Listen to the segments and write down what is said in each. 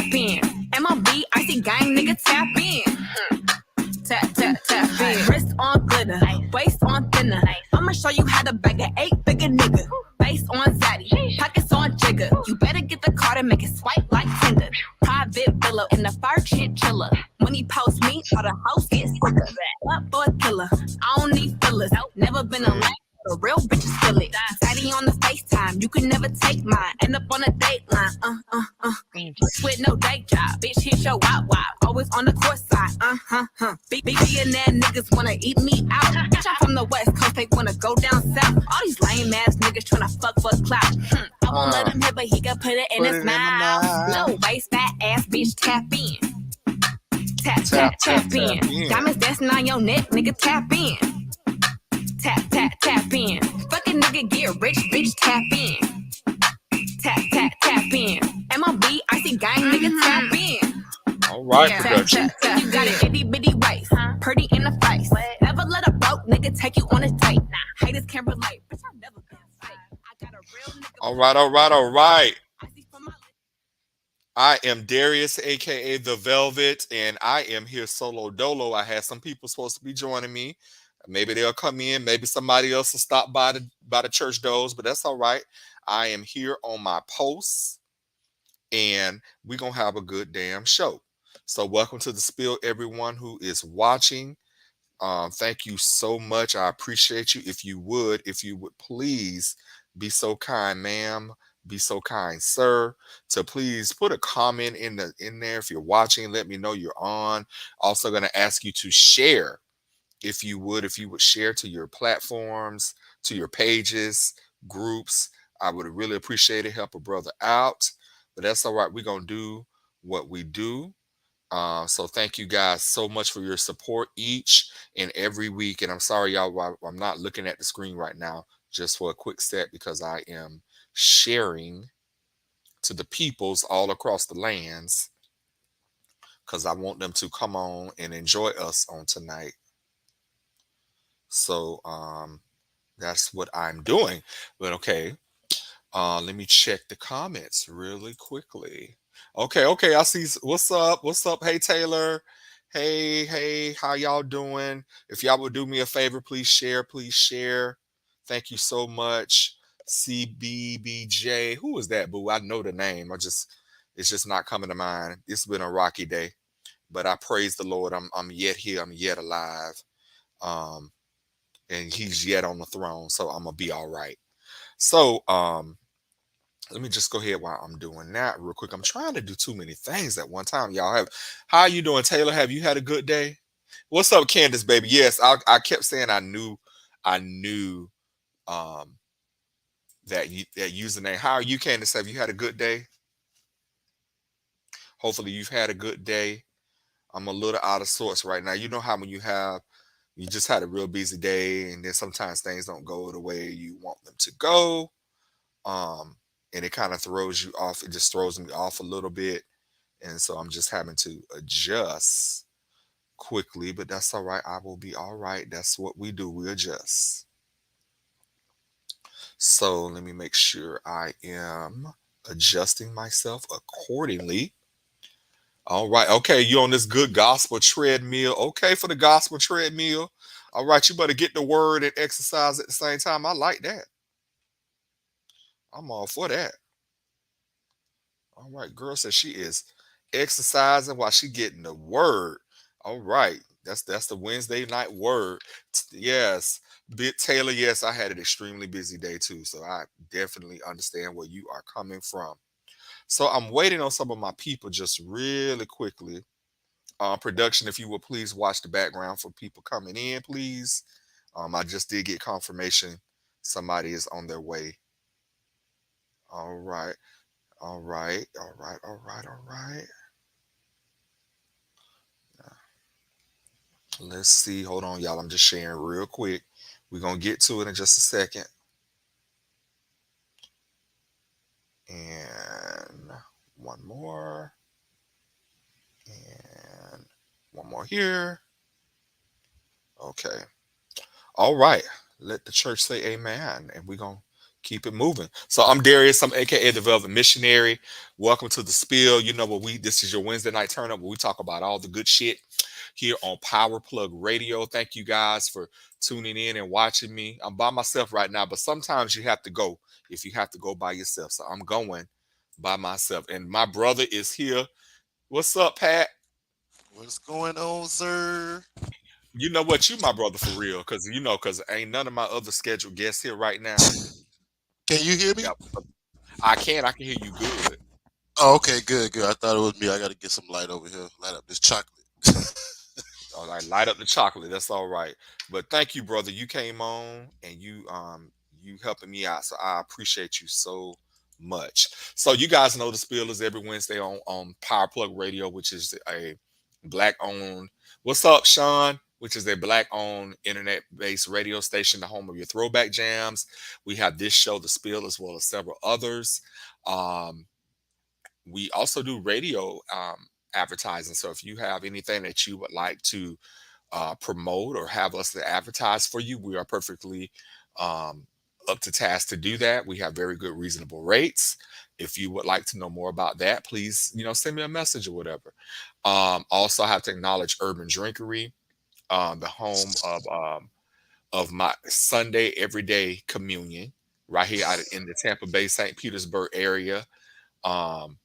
tap in. MLB, icy gang, nigga, tap in. Tap, tap, tap in. Wrist on glitter, waist on thinner. I'ma show you how to bag an 8-figure nigga. Face on zaddy, pockets on jigger. You better get the card and make it swipe like Tinder. Private villa in the fur chinchilla. When he post me, all the house get sicker. Up for a killer, I don't need fillers. Never been a lame. The real bitches feel it. Daddy on the FaceTime, you can never take mine. End up on a dateline, with no day job, bitch, hit your wop wop. Always on the court side, Billionaire niggas wanna eat me out. Bitch, I'm from the West Coast, they wanna go down south. All these lame ass niggas tryna fuck for clout. I won't let him hit, but he can put it in his mouth. Low waist, fat ass, bitch, tap in. Tap, tap, tap in. Diamonds dancing on your neck, nigga, tap in. Tap, tap, tap in. Fucking nigga get rich, bitch, tap in. Tap, tap, tap in. MLB, icy gang, nigga, tap in. All right, production. Tap, tap, you got an itty bitty waist, pretty in the face. Never let a broke nigga take you on a date. Haters can't relate, bitch, I've never been fake. I got a real nigga. All right, all right, all right. I am Darius, aka The Velvet, and I am here solo dolo. I had some people supposed to be joining me. Maybe they'll come in. Maybe somebody else will stop by the church doors, but that's all right. I am here on my posts, and we're gonna have a good damn show. So, welcome to the spill, everyone who is watching. Thank you so much. I appreciate you. If you would please be so kind, ma'am. Be so kind, sir, to please put a comment in there if you're watching. Let me know you're on. Also, going to ask you to share. If you would share to your platforms, to your pages, groups, I would really appreciate it. Help a brother out. But that's all right. We're going to do what we do. So thank you guys so much for your support each and every week. And I'm sorry, y'all, I'm not looking at the screen right now just for a quick set because I am sharing to the peoples all across the lands because I want them to come on and enjoy us on tonight. So that's what I'm doing. But okay, let me check the comments really quickly. Okay, I see. What's up? Hey, Taylor. Hey, how y'all doing? If y'all would do me a favor, please share. Thank you so much. CBBJ. Who is that, boo? I know the name. It's just not coming to mind. It's been a rocky day, but I praise the Lord. I'm yet here. I'm yet alive. And he's yet on the throne, so I'm gonna be all right. So, let me just go ahead while I'm doing that real quick. I'm trying to do too many things at one time. How you doing, Taylor? Have you had a good day? What's up, Candace, baby? Yes, I kept saying I knew um that username. How are you, Candace? Have you had a good day? Hopefully you've had a good day. I'm a little out of sorts right now. You know how when you just had a real busy day and then sometimes things don't go the way you want them to go. And it kind of throws you off. It just throws me off a little bit. And so I'm just having to adjust quickly, but that's all right. I will be all right. That's what we do. We adjust. So let me make sure I am adjusting myself accordingly. All right. Okay. You on this good gospel treadmill. Okay. For the gospel treadmill. All right. You better get the word and exercise at the same time. I like that. I'm all for that. All right. Girl says she is exercising while she getting the word. All right. That's the Wednesday night word. Yes. Bit Taylor, yes, I had an extremely busy day too. So I definitely understand where you are coming from. So I'm waiting on some of my people just really quickly. Production, if you will please watch the background for people coming in, please. I just did get confirmation somebody is on their way. All right. All right. All right. All right. All right. Let's see. Hold on, y'all. I'm just sharing real quick. We're going to get to it in just a second. And one more. And one more here. Okay. All right. Let the church say amen. And we're going to Keep it moving. So I'm Darius. I'm AKA the Velvet Missionary. Welcome to the Spill. You know what we this is your Wednesday night turn up where we talk about all the good shit here on Power Plug Radio. Thank you guys for tuning in and watching me. I'm by myself right now, but sometimes you have to go if you have to go by yourself. So I'm going by myself. And my brother is here. What's up, Pat? What's going on, sir? You know what? You my brother for real. Cause ain't none of my other scheduled guests here right now. Can you hear me? Yeah, I can hear you good. Oh, okay, good, good. I thought it was me. I got to get some light over here. Light up this chocolate. All right, light up the chocolate. That's all right. But thank you, brother. You came on and you helping me out. So I appreciate you so much. So you guys know the spill is every Wednesday on Power Plug Radio, which is a black owned. What's up, Sean? Which is a black owned internet based radio station, the home of your throwback jams. We have this show, The Spill, as well as several others. Um, we also do radio advertising. So if you have anything that you would like to promote or have us to advertise for you, we are perfectly um, up to task to do that. We have very good, reasonable rates. If you would like to know more about that, please, send me a message or whatever. Also, I have to acknowledge Urban Drinkery, the home of my Sunday everyday communion, right here out in the Tampa Bay, St. Petersburg area. Um,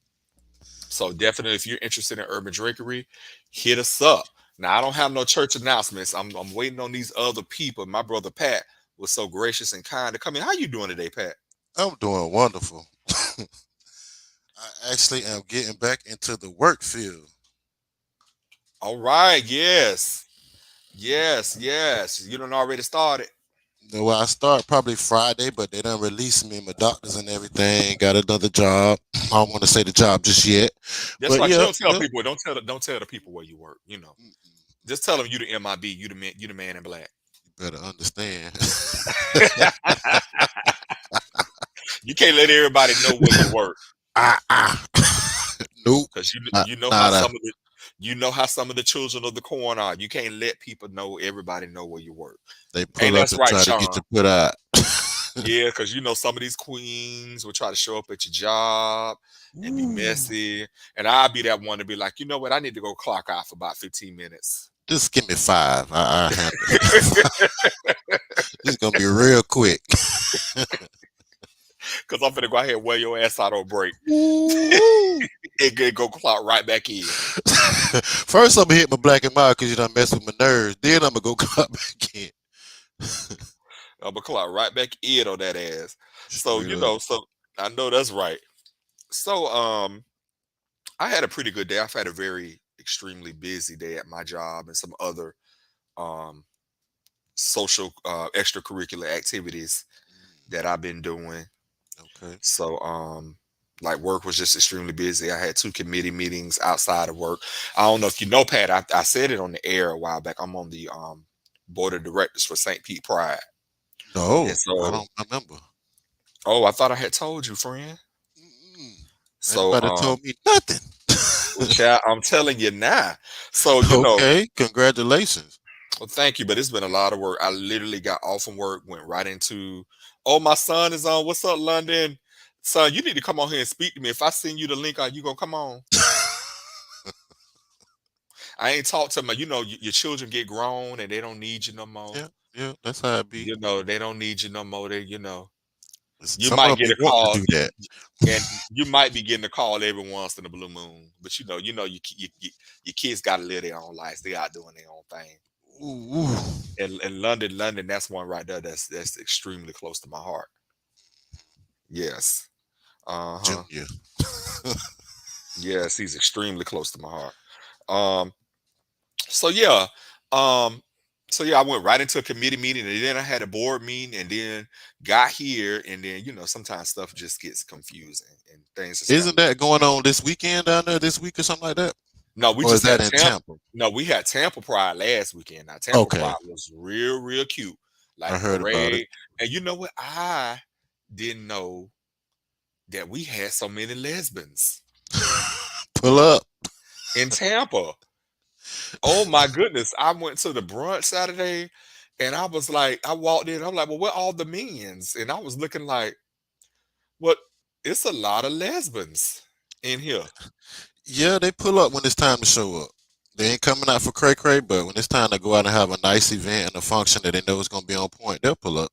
so definitely, if you're interested in Urban Drinkery, hit us up. Now I don't have no church announcements. I'm waiting on these other people. My brother Pat was so gracious and kind to come in. How you doing today, Pat? I'm doing wonderful. I actually am getting back into the work field. All right. Yes. Yes. Yes. You done already started. Well, I start probably Friday, but they done released me. My doctors and everything got another job. I don't want to say the job just yet, That's but right. You yeah, don't tell people. Don't tell the people where you work. Just tell them you the MIB. You the man in black. you better understand. You can't let everybody know where you work ah, ah. Nope. because you Not, you know how not a, some of the children of the corn are. You can't let people know everybody know where you work. they Ain't pull up that's and right, try to get Sean? you put out. Yeah, because some of these queens will try to show up at your job and be Ooh. messy. And I'll be that one to be like, you know what? I need to go clock out for about 15 minutes. Just give me 5. I handle it. It's gonna be real quick. Because I'm finna go ahead and wear your ass out on break. Ooh. And go clock right back in. First, I'm gonna hit my black and mild because you done mess with my nerves. Then I'm gonna go cut back in. I'm gonna clock right back in on that ass. So, Straight up. so I know that's right. So, I had a pretty good day. I've had a very extremely busy day at my job and some other um social extracurricular activities that I've been doing. Okay. So like work was just extremely busy. I had 2 committee meetings outside of work. I don't know if you know, Pat, I said it on the air a while back. I'm on the board of directors for St. Pete Pride. No, And I so don't remember. oh, I thought I had told you, friend. Mm-mm. So Anybody told me nothing. well, child, I'm telling you now. So, Okay, congratulations. well, thank you, but it's been a lot of work. I literally got off from work, went right into, oh, my son is on. What's up, London? Son, you need to come on here and speak to me. If I send you the link, are you gonna come on? I ain't talked to my, your children get grown and they don't need you no more. Yeah, yeah, that's how it be. They don't need you no more. You Some of might them get be a wanting to call, do that. and you might be getting a call every once in a blue moon. But your kids got to live their own lives. They out doing their own thing. Ooh, ooh. And London, that's one right there. That's extremely close to my heart. Yes. Uh huh. Junior. Yes, he's extremely close to my heart. Um. So yeah. Um. So yeah, I went right into a committee meeting, and then I had a board meeting, and then got here, and then sometimes stuff just gets confusing, and things just got. Isn't that going on this weekend down there this week or something like that? No, we Or is just that had in Tampa. Tampa? No, we had Tampa Pride last weekend. Now Tampa Okay, Pride was real, real cute, I like heard about it. parade. And you know what? I didn't know that we had so many lesbians Pull up. in Tampa. Oh my goodness! I went to the brunch Saturday, and I was like, I walked in. I'm like, well, where all the men's? And I was looking like. What? It's a lot of lesbians in here. Yeah, they pull up when it's time to show up. They ain't coming out for cray cray, but when it's time to go out and have a nice event and a function that they know is gonna be on point, they'll pull up.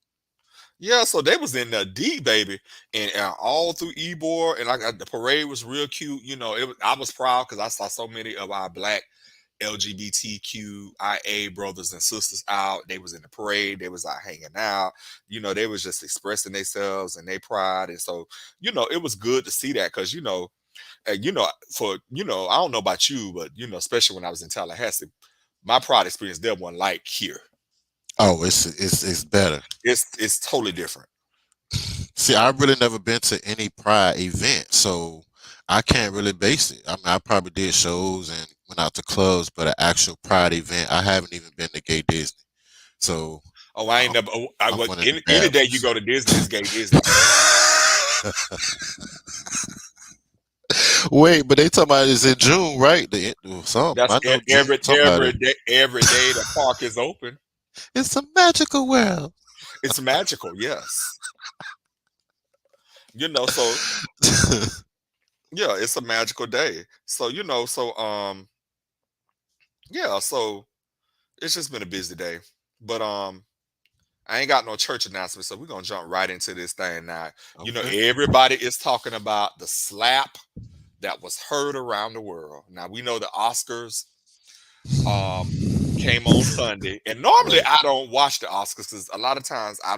Yeah, so they was in the D, baby, and all through Ybor, and the parade was real cute. I was proud because I saw so many of our black LGBTQIA brothers and sisters out. They was in the parade. They was out hanging out. They was just expressing themselves and their pride, and so it was good to see that because I don't know about you, but especially when I was in Tallahassee, my pride experience there wasn't like here. Oh, it's better. It's totally different. See, I've really never been to any Pride event, so I can't really base it. I mean, I probably did shows and went out to clubs, but an actual Pride event, I haven't even been to Gay Disney. So Oh, I ain't never. I'm one of the Any bad day you go to Disney, it's Gay Disney. Wait, but they talking about it's in June, right? Some That's I know June, every somebody. day. Every day the park is open. It's a magical world. It's magical. Yes. So yeah, it's a magical day. So yeah, so it's just been a busy day. But I ain't got no church announcement, so we're gonna jump right into this thing now. Okay. Everybody is talking about the slap that was heard around the world. Now we know the Oscars came on Sunday, and normally Right. I don't watch the Oscars because a lot of times I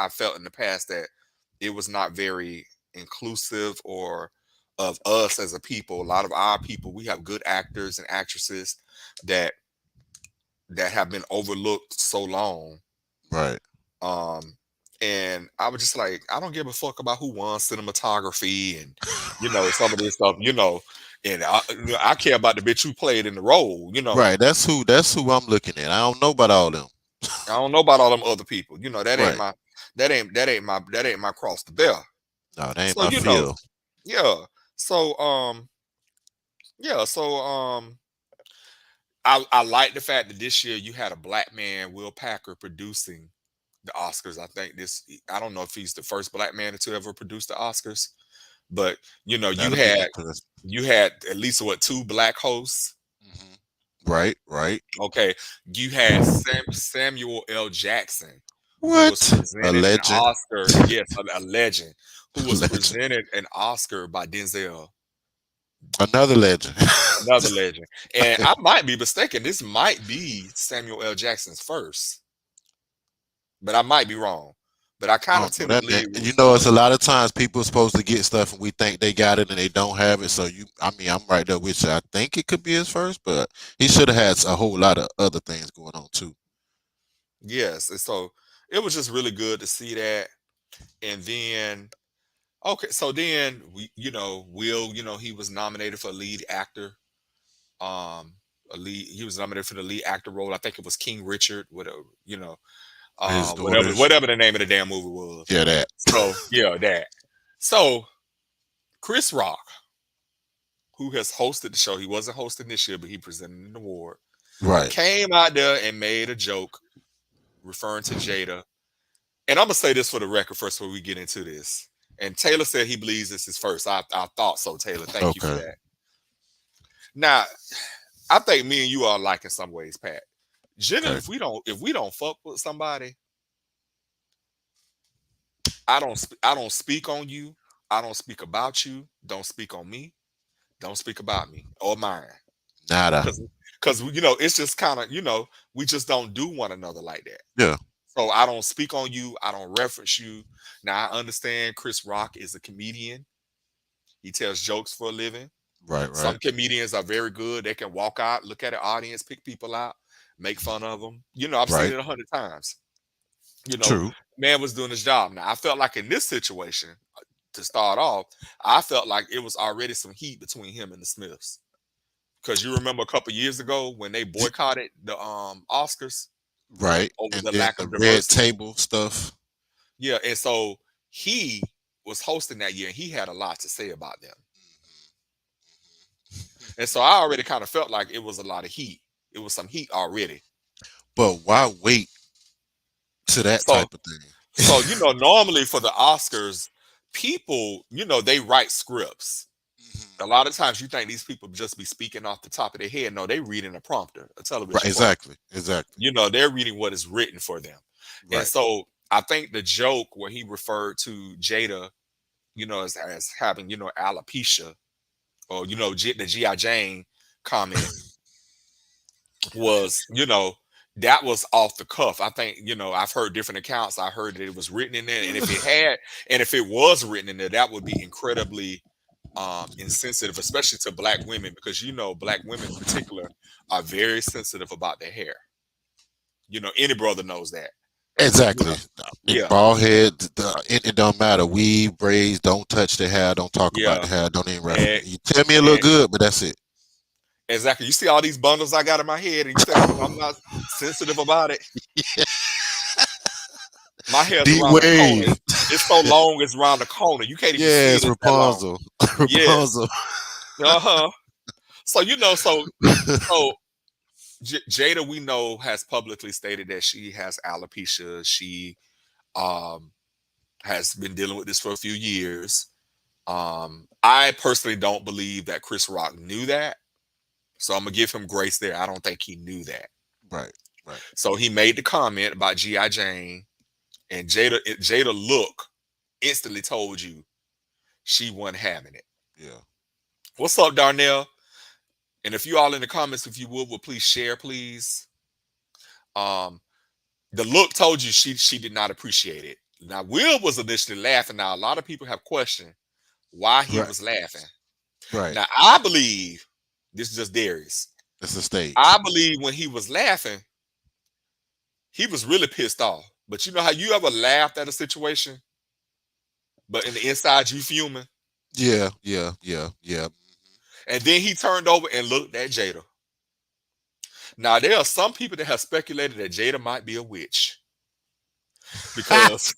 felt in the past that it was not very inclusive or of us as a people. A lot of our people, we have good actors and actresses that have been overlooked so long. Right. Um, and I was just like, I don't give a fuck about who won cinematography and some of this stuff, and I care about the bitch who played in the role. Right. That's who I'm looking at. I don't know about all them. I don't know about all them other people. Right. That ain't my cross to bear. No, that ain't So my field. yeah. So yeah. So I like the fact that this year you had a black man, Will Packer, producing the Oscars. I don't know if he's the first black man to ever produce the Oscars, but That'll be interesting. you had at least two black hosts. Right. Right. Okay, you had Samuel L. Jackson, who was What? A presented an legend. Oscar. Yes, a legend who A was legend. presented an Oscar by Denzel, Another legend. another legend. And I might be mistaken. This might be Samuel L. Jackson's first, but I might be wrong. But I I kind of don't know tend to that believe man. it And was it's a lot of times people are supposed to get stuff and we think they got it and they don't have it. So I mean, I'm right there with you. I think it could be his first, but he should have had a whole lot of other things going on too. yes. And so it was just really good to see that. And then okay, so then Will, he was nominated for lead actor. He was nominated for the lead actor role. I think it was King Richard, whatever, His whatever daughters. whatever the name of the damn movie was. Yeah, that. So yeah, that. So Chris Rock, who has hosted the show, he wasn't hosting this year, but he presented an award, Right. came out there and made a joke referring to Jada. And I'm gonna say this for the record first before we get into this. And Taylor said he believes this is first. I thought so, Taylor. Thank you for Okay. that. Now, I think me and you are alike in some ways, Pat. Generally, Okay. if we don't fuck with somebody, I don't speak on you. I don't speak about you. Don't speak on me. Don't speak about me or mine. Nada. Because it's just kind of we just don't do one another like that. Yeah. So I don't speak on you. I don't reference you. Now I understand Chris Rock is a comedian. He tells jokes for a living. Right. Some Right. comedians are very good. They can walk out, look at an audience, pick people out, make fun of them. I've seen Right. it 100 times. True. Man was doing his job. Now I felt like in this situation, to start off, I felt like it was already some heat between him and the Smiths. Because you remember a couple years ago when they boycotted the Oscars Right. over And the then lack the of red diversity. table stuff. Yeah, and so he was hosting that year and he had a lot to say about them. And so I already kind of felt like it was a lot of heat. It was some heat already. But why wait to that So type of thing? so normally for the Oscars, people, they write scripts. Mhm. A lot of times you think these people just be speaking off the top of their head. No, they reading a prompter, a Right, television prompter. exactly. They're reading what is written for them. And Right. so I think the joke where he referred to Jada, as having, alopecia, or, the G.I. Jane comment was, that was off the cuff. I think, I've heard different accounts. I heard that it was written in there. And if it was written in there, that would be incredibly insensitive, especially to black women, because black women in particular are very sensitive about their hair. Any brother knows that. Exactly. Yeah. Bald head, it don't matter. Weave, braids, don't touch the hair, don't talk about the Yeah. hair, don't even reference it. You tell me it look good, but that's it. Exactly. You see all these bundles I got in my head, and you think I'm not sensitive about it? My hair's D around the Wave. corner. It's so long, it's around the corner. You can't even see it. Yes, It's that long. Rapunzel. Yes. Rapunzel. So Jada, we know, has publicly stated that she has alopecia. She has been dealing with this for a few years. I personally don't believe that Chris Rock knew that. So I'm gonna give him grace there. I don't think he knew that. Right. So he made the comment about G.I. Jane, and Jada look instantly told you she wasn't having it. Yeah. What's up, Darnell? And if you all in the comments, if you would please share, please. The look told you she did not appreciate it. Now, Will was initially laughing. Now, a lot of people have questioned why he Right. was laughing. Right. Now, I believe, this is just Darius, It's a stage. I believe when he was laughing, he was really pissed off. But you know how you ever laughed at a situation, but in the inside you fuming? Yeah. And then he turned over and looked at Jada. Now, there are some people that have speculated that Jada might be a witch, because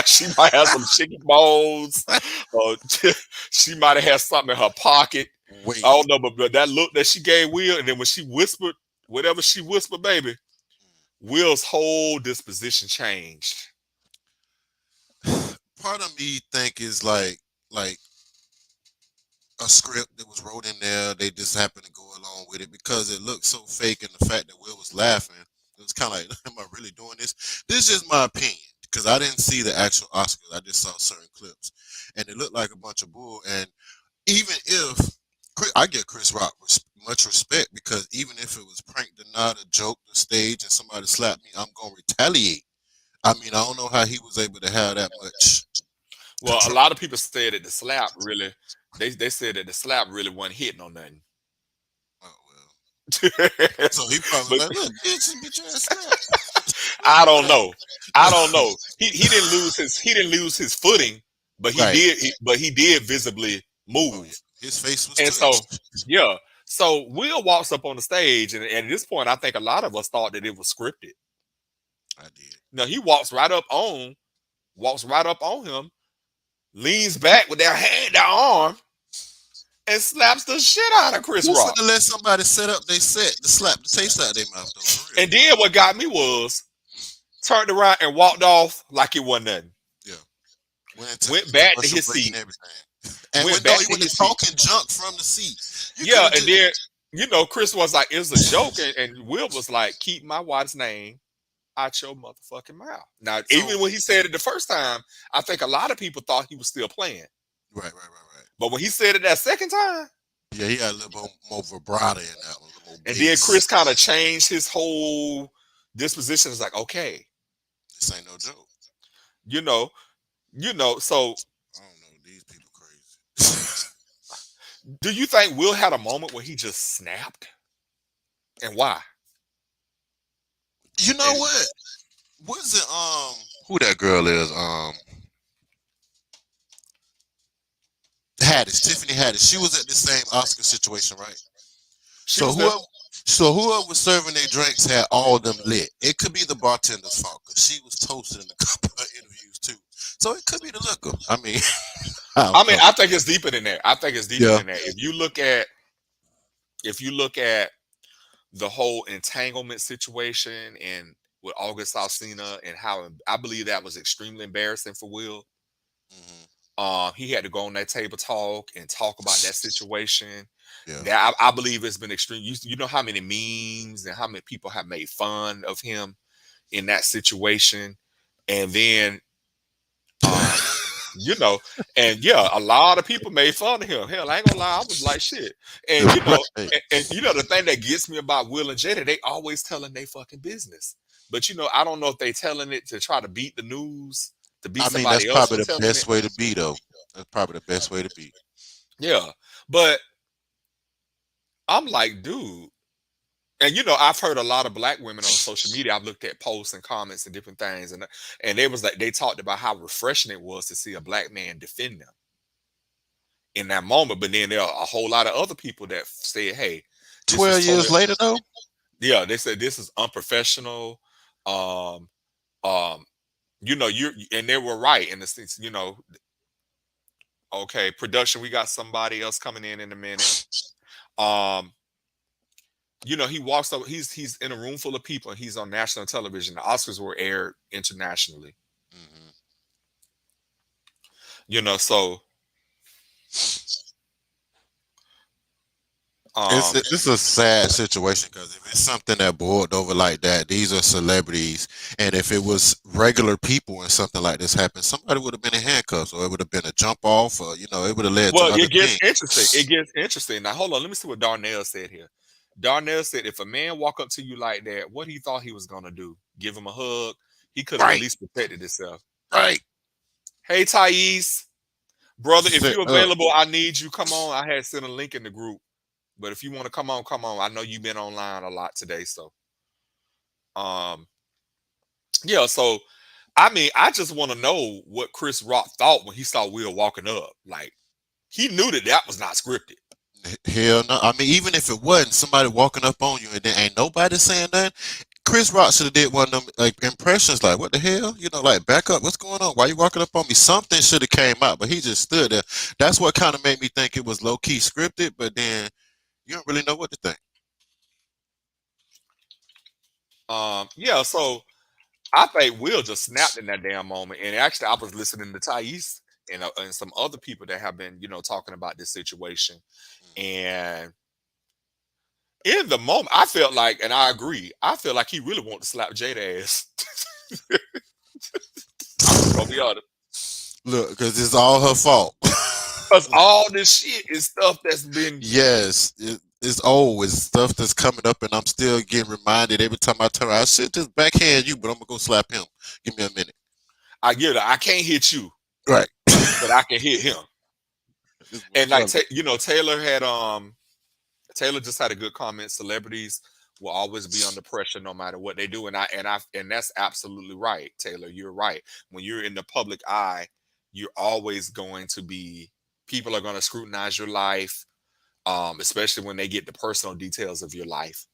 she might have some chicken bones, or she might have had something in her pocket. Wait. I don't know, but that look that she gave Will, and then when she whispered, whatever she whispered, baby, Will's whole disposition changed. Part of me think is like a script that was wrote in there. They just happened to go along with it because it looked so fake, and the fact that Will was laughing, it was kind of like, am I really doing this? This is just my opinion, because I didn't see the actual Oscars. I just saw certain clips, and it looked like a bunch of bull. And even if I give Chris Rock much respect, because even if it was pranked or not, a joke, the stage, and somebody slapped me, I'm gonna retaliate. I mean, I don't know how he was able to have that much. Well, a lot of people said that the slap really, they said that the slap really wasn't hitting on nothing. Oh well. So he probably But- like, look, bitch ass slap. I don't know. He didn't lose his footing, but he Right. did visibly move. His face was And so, touched. yeah. So Will walks up on the stage, and at this point, I think a lot of us thought that it was scripted. I did. No, he walks right up on him, leans back with their arm, and slaps the shit out of Chris Who's Rock. gonna let somebody set up they set to slap the taste out of their mouth though? For real. And then what got me was turned around and walked off like it wasn't nothing. Went back to his seat. And everything. And Went when back he to was his seat. talking junk from the seat. You Yeah, could've and just- then Chris was like, "It's a joke," and Will was like, "Keep my wife's name out your motherfucking mouth." Now, even when he said it the first time, I think a lot of people thought he was still playing. Right. But when he said it that second time, Yeah, he got a little more vibrato in that one. a little and bass. then Chris kind of changed his whole disposition. It's like, okay, This ain't no joke. So I don't know. These people crazy. do you think Will had a moment where he just snapped? And why? You know what? What's it? Who that girl is? Haddish, Tiffany Haddish. She was at the same Oscar situation, right? She So was there- whoever was serving their drinks had all of them lit. It could be the bartender's fault because she was toasted in a couple of interviews too. So it could be the liquor. I mean, I think it's deeper than that. Yeah. Than that. If you look at the whole entanglement situation and with August Alsina, and how I believe that was extremely embarrassing for Will. He had to go on that table talk and talk about that situation. Yeah. That I believe has been extreme. You know how many memes and how many people have made fun of him in that situation, and then you know, and yeah, a lot of people made fun of him. Hell, I ain't gonna lie, I was like shit. And you know, Right. and you know the thing that gets me about Will and Jada, they always telling they fucking business. But you know, I don't know if they telling it to try to beat the news, to beat I mean, that's somebody else probably for the telling it. best way to be, though. That's probably the best way to be. Yeah. But I'm like, dude, and you know, I've heard a lot of black women on social media. I've looked at posts and comments and different things, and they was like they talked about how refreshing it was to see a black man defend them in that moment. But then there are a whole lot of other people that said, "Hey, this was 12 years totally later, though. yeah." They said this is unprofessional. Um, um, you know, and they were right in the sense, you know. Okay, production, we got somebody else coming in a minute. Um, you know, he walks up. He's in a room full of people, and he's on national television. The Oscars were aired internationally. Mhm. You know, so It's um, it's a sad situation because if it's something that boiled over like that, these are celebrities, and if it was regular people and something like this happened, somebody would have been in handcuffs, or it would have been a jump off, or it would have led to well, other it gets interesting. things. It gets interesting. Now, hold on. Let me see what Darnell said here. Darnell said, if a man walk up to you like that, what he thought he was gonna do? Give him a hug? He could have at Right, least protected himself. right. Hey, Thais, brother, if Set you're up. available, I need you. Come on. I had sent a link in the group, but if you want to come on, come on. I know you've been online a lot today, so um, yeah. So I mean, I just want to know what Chris Rock thought when he saw Will walking up. Like he knew that that was not scripted. Hell no. I mean, even if it wasn't somebody walking up on you and then ain't nobody saying nothing, Chris Rock should have did one of them like impressions, like what the hell, like back up, what's going on? Why you walking up on me? Something should have came out, but he just stood there. That's what kind of made me think it was low key scripted, but then you don't really know what to think. Yeah. So I think Will just snapped in that damn moment. And actually, I was listening to Thais and some other people that have been, talking about this situation. And in the moment, I felt like, and I agree, I feel like he really wanted to slap Jada ass. I'm just gonna be honest. Look, because it's all her fault. Because all this shit is stuff that's been. Yes, it's old. It's stuff that's coming up, and I'm still getting reminded every time I turn around. I should just backhand you, but I'm gonna go slap him. Give me a minute. I get it. I can't hit you, Right. but I can hit him. And like Taylor had Taylor just had a good comment. Celebrities will always be under pressure no matter what they do, and that's absolutely right, Taylor. You're right. When you're in the public eye, you're always going to be. People are going to scrutinize your life, especially when they get the personal details of your life.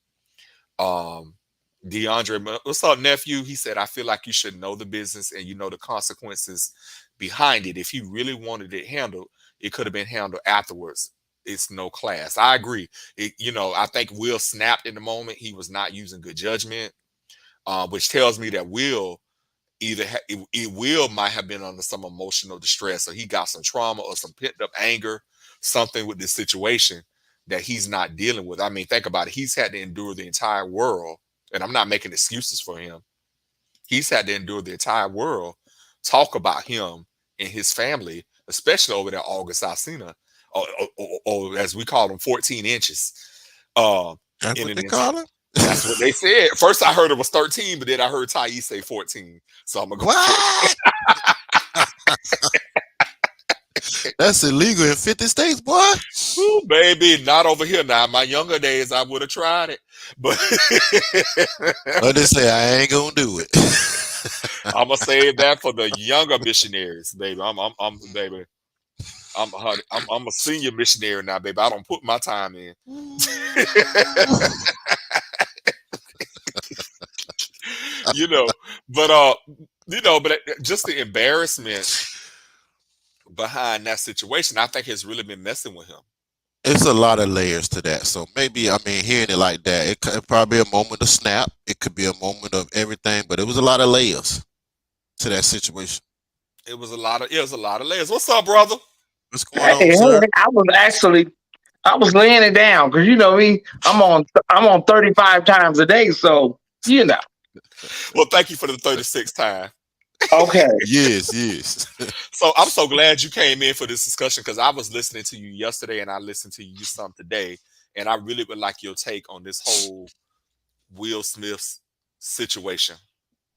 DeAndre, what's up, nephew? He said, I feel like you should know the business and you know the consequences behind it. If he really wanted it handled, it could have been handled afterwards. It's no class. I agree. I think Will snapped in the moment. He was not using good judgment, which tells me that Will either Will might have been under some emotional distress, or he got some trauma or some pent up anger, something with this situation that he's not dealing with. I mean, think about it. He's had to endure the entire world, and I'm not making excuses for him. He's had to endure the entire world talk about him and his family, especially over there, August Alsina, or as we call them, 14 inches. That's what they call him. That's what they said. First, I heard it was 13, but then I heard Thais say 14. So I'm gonna go. What? That's illegal in 50 states, boy. Ooh, baby, not over here now. My younger days, I would have tried it, but they say I ain't gonna do it. I'm gonna save that for the younger missionaries, baby. I'm baby. I'm a senior missionary now, baby. I don't put my time in. But just the embarrassment behind that situation, I think has really been messing with him. It's a lot of layers to that. So maybe, I mean, hearing it like that, it could probably be a moment of snap. It could be a moment of everything, but it was a lot of layers to that situation. It was a lot of layers. What's up, brother? What's going on, Hey, sir? I was laying it down because you know me, I'm on 35 times a day, so you know. Well, thank you for the 36th time. Okay. Yes. So I'm so glad you came in for this discussion because I was listening to you yesterday and I listened to you some today, and I really would like your take on this whole Will Smith's situation.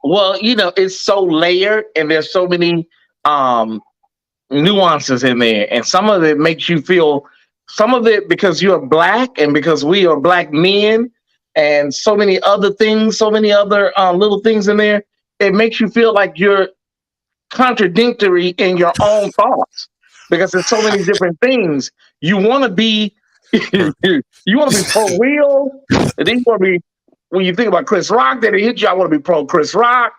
Well, you know, it's so layered and there's so many um nuances in there, and some of it makes you feel some of it because you're black and because we are black men, and so many other things, so many other little things in there. It makes you feel like you're contradictory in your own thoughts because there's so many different things. You want to be, you want to be pro Will, and then you want to be. When you think about Chris Rock, that it hit you. I want to be pro Chris Rock,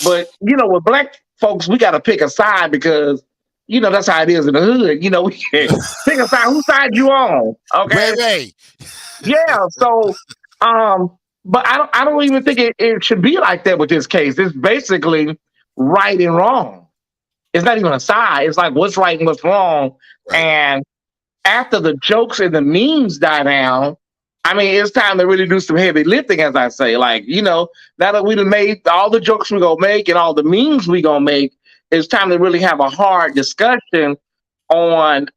but you know, with black folks, we got to pick a side because you know that's how it is in the hood. You know, we can't pick a side. Whose side you on? Okay, Ray. yeah. So, but I don't even think it should be like that with this case. It's basically right and wrong. It's not even a side. It's like what's right and what's wrong. Right. And after the jokes and the memes die down, I mean, it's time to really do some heavy lifting, as I say. Like, you know, now that we've made all the jokes we're gonna make and all the memes we're gonna make, it's time to really have a hard discussion on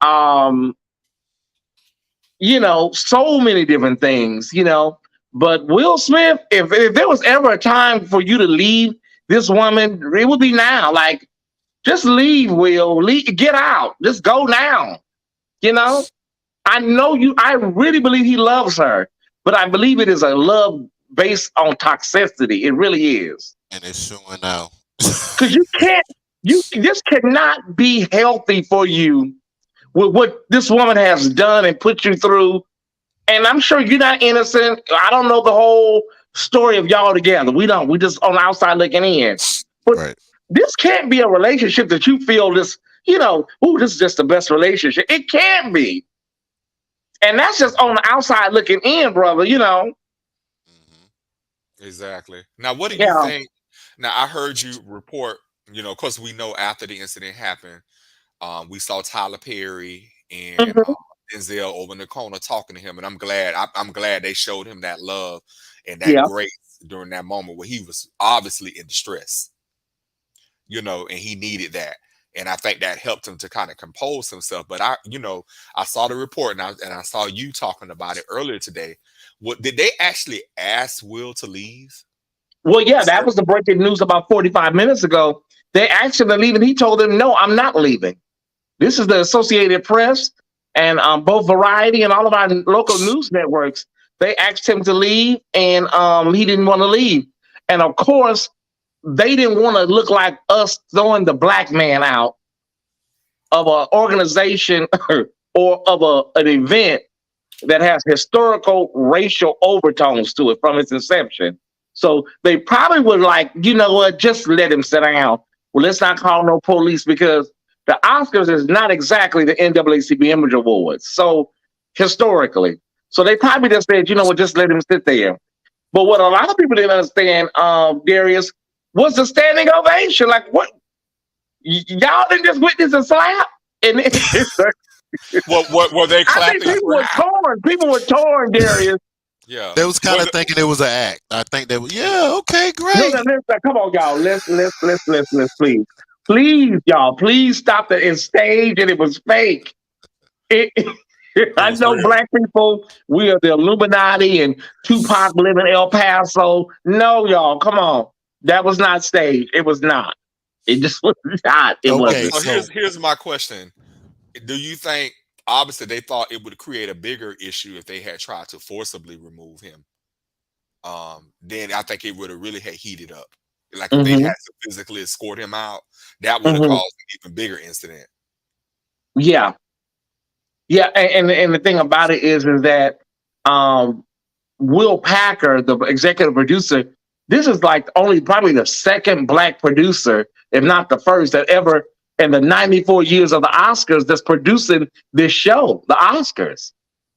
you know, so many different things, you know. But Will Smith, if there was ever a time for you to leave this woman, it would be now. Like, just leave, Will. Leave, get out. Just go now. You know? I know you, I really believe he loves her, but I believe it is a love based on toxicity. It really is. And it's showing now. Because you this cannot be healthy for you with what this woman has done and put you through. And I'm sure you're not innocent. I don't know the whole story of y'all together. We don't. We just on the outside looking in. But Right. this can't be a relationship that you feel this, you know, ooh, this is just the best relationship. It can't be. And that's just on the outside looking in, brother, you know. Exactly. Now, what do you Yeah. think? Now, I heard you report, you know, because we know after the incident happened, we saw Tyler Perry and Mhm. Denzel over in the corner talking to him, and I'm glad. I'm glad they showed him that love and that Yeah. grace during that moment where he was obviously in distress, you know, and he needed that. And I think that helped him to kind of compose himself. But you know, I saw the report and I saw you talking about it earlier today. What did they actually ask Will to leave? Well, yeah, that was the breaking news about 45 minutes ago. They asked him to leave, and he told them, no, I'm not leaving. This is the Associated Press and both Variety and all of our local news networks. They asked him to leave, and he didn't want to leave. And of course, they didn't want to look like us throwing the black man out of an organization or of an event that has historical racial overtones to it from its inception. So they probably would like, you know what, just let him sit down. Well, let's not call no police because the Oscars is not exactly the NAACP Image Awards. So historically. So they probably just said, you know what, just let him sit there. But what a lot of people didn't understand, Darius, was the standing ovation. Like, what? Y'all didn't just witness a slap? And What were they I clapping? think people were torn. People were torn, Darius. Yeah. They was kind of thinking it was an act. I think they were, yeah, okay, No, great. come on, y'all. Let's please, y'all. Please stop that. It's staged and it was fake. I know real. black people. We are the Illuminati and Tupac live in El Paso. No, y'all. Come on. That was not staged. It was not. It just was not. It Okay. wasn't. So here's my question. Do you think obviously they thought it would create a bigger issue if they had tried to forcibly remove him? Then I think it would have really had heated up. Like if they Mhm. had to physically escort him out, that would have Mhm. caused an even bigger incident. Yeah. Yeah. And the thing about it is that Will Packer, the executive producer, this is like only probably the second black producer, if not the first, that ever in the 94 years of the Oscars that's producing this show, the Oscars.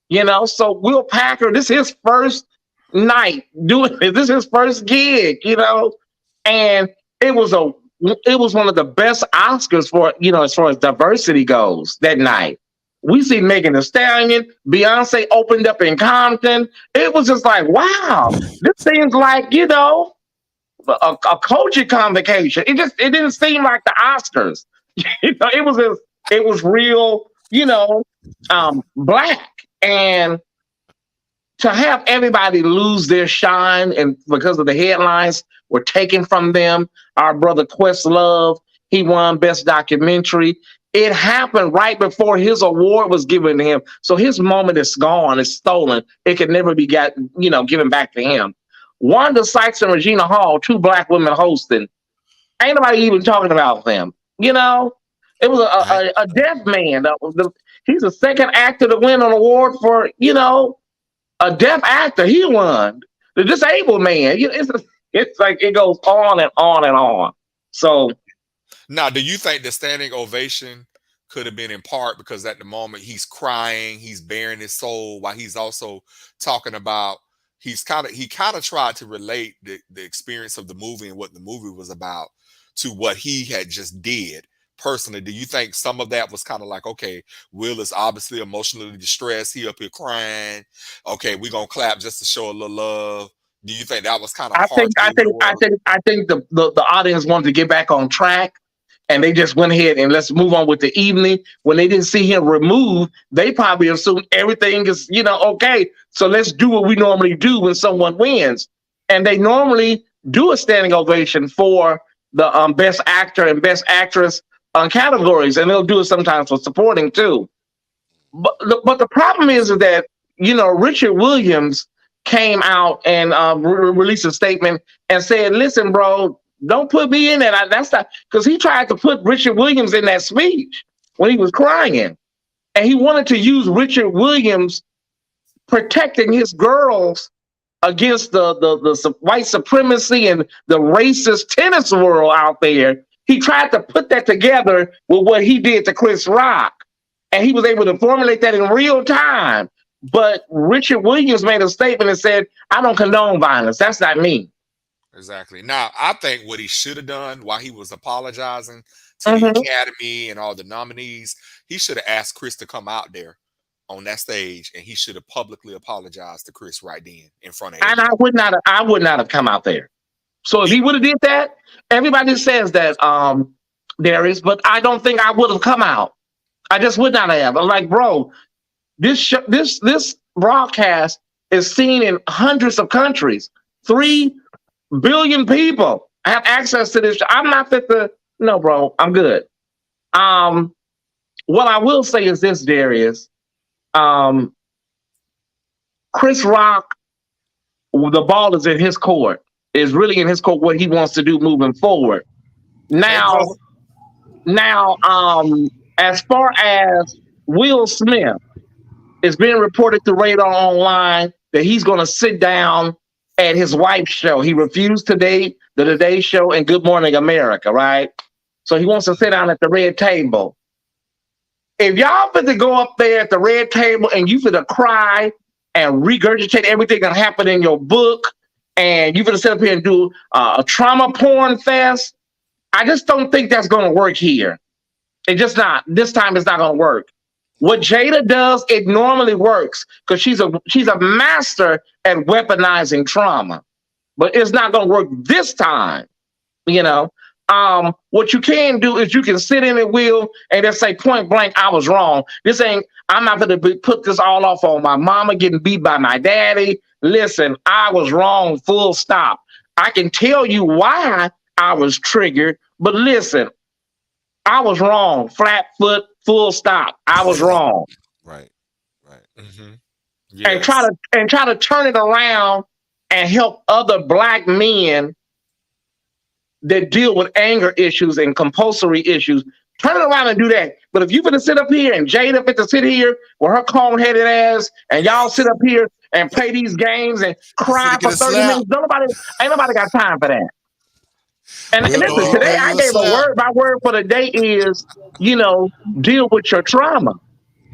You know, so Will Packer, this is his first night doing it. This is his first gig, you know, and it was a it was one of the best Oscars for, as far as diversity goes that night. We see Megan Thee Stallion, Beyonce opened up in Compton. It was just like, wow, this seems like, a culture convocation. It didn't seem like the Oscars. It was real, black. And to have everybody lose their shine and because of the headlines were taken from them. Our brother Questlove, he won Best Documentary. It happened right before his award was given to him. So his moment is gone, it's stolen. It can never be given back to him. Wanda Sykes and Regina Hall, 2 black women hosting. Ain't nobody even talking about them. It was a deaf man. He's the second actor to win an award for, a deaf actor. He won. The disabled man. It's like it goes on and on and on. So now, do you think the standing ovation could have been in part because at the moment he's crying, he's bearing his soul, while he's also talking about he kind of tried to relate the experience of the movie and what the movie was about to what he had just did personally? Do you think some of that was kind of like, okay, Will is obviously emotionally distressed, he up here crying, okay, we're gonna clap just to show a little love? Do you think that was kind of I think the audience wanted to get back on track, and they just went ahead and let's move on with the evening. When they didn't see him removed, they probably assumed everything is, okay, so let's do what we normally do when someone wins. And they normally do a standing ovation for the best actor and best actress categories, and they'll do it sometimes for supporting too. But the problem is that, Richard Williams came out and released a statement and said, listen, bro, don't put me in that. That's not, because he tried to put Richard Williams in that speech when he was crying. And he wanted to use Richard Williams protecting his girls against the white supremacy and the racist tennis world out there. He tried to put that together with what he did to Chris Rock. And he was able to formulate that in real time. But Richard Williams made a statement and said, I don't condone violence. That's not me. Exactly. Now, I think what he should have done while he was apologizing to the Academy and all the nominees, he should have asked Chris to come out there on that stage, and he should have publicly apologized to Chris right then in front of him. And I would not have come out there. So if he would have did that, everybody says that, Darius, but I don't think I would have come out. I just would not have. I'm like, bro, this broadcast is seen in hundreds of countries. 3 billion people have access to this. I'm not fit to. No, bro, I'm good. What I will say is this, Darius. Chris Rock, the ball is in his court. Is really in his court what he wants to do moving forward. Now, as far as Will Smith, it's being reported to Radar Online that he's going to sit down at his wife's show. He refused to date the Today Show and Good Morning America, right? So he wants to sit down at the red table. If y'all fit to go up there at the red table and you fit to cry and regurgitate everything that happened in your book, and you fit to sit up here and do a trauma porn fest, I just don't think that's going to work here. It just not. This time it's not going to work. What Jada does, it normally works because she's a master at weaponizing trauma, but it's not going to work this time. What you can do is you can sit in it, Will, and just say point blank, I was wrong. I'm not going to put this all off on my mama getting beat by my daddy. Listen, I was wrong, full stop. I can tell you why I was triggered, but listen, I was wrong, flat foot, full stop. I was wrong. Right. Mm-hmm. Yes. And try to turn it around and help other black men that deal with anger issues and compulsory issues. Turn it around and do that. But if you're going to sit up here and Jada fit to sit here with her cone-headed ass and y'all sit up here and play these games and cry for 30 minutes, ain't nobody got time for that. And listen, today I gave a word. My word for the day is, deal with your trauma.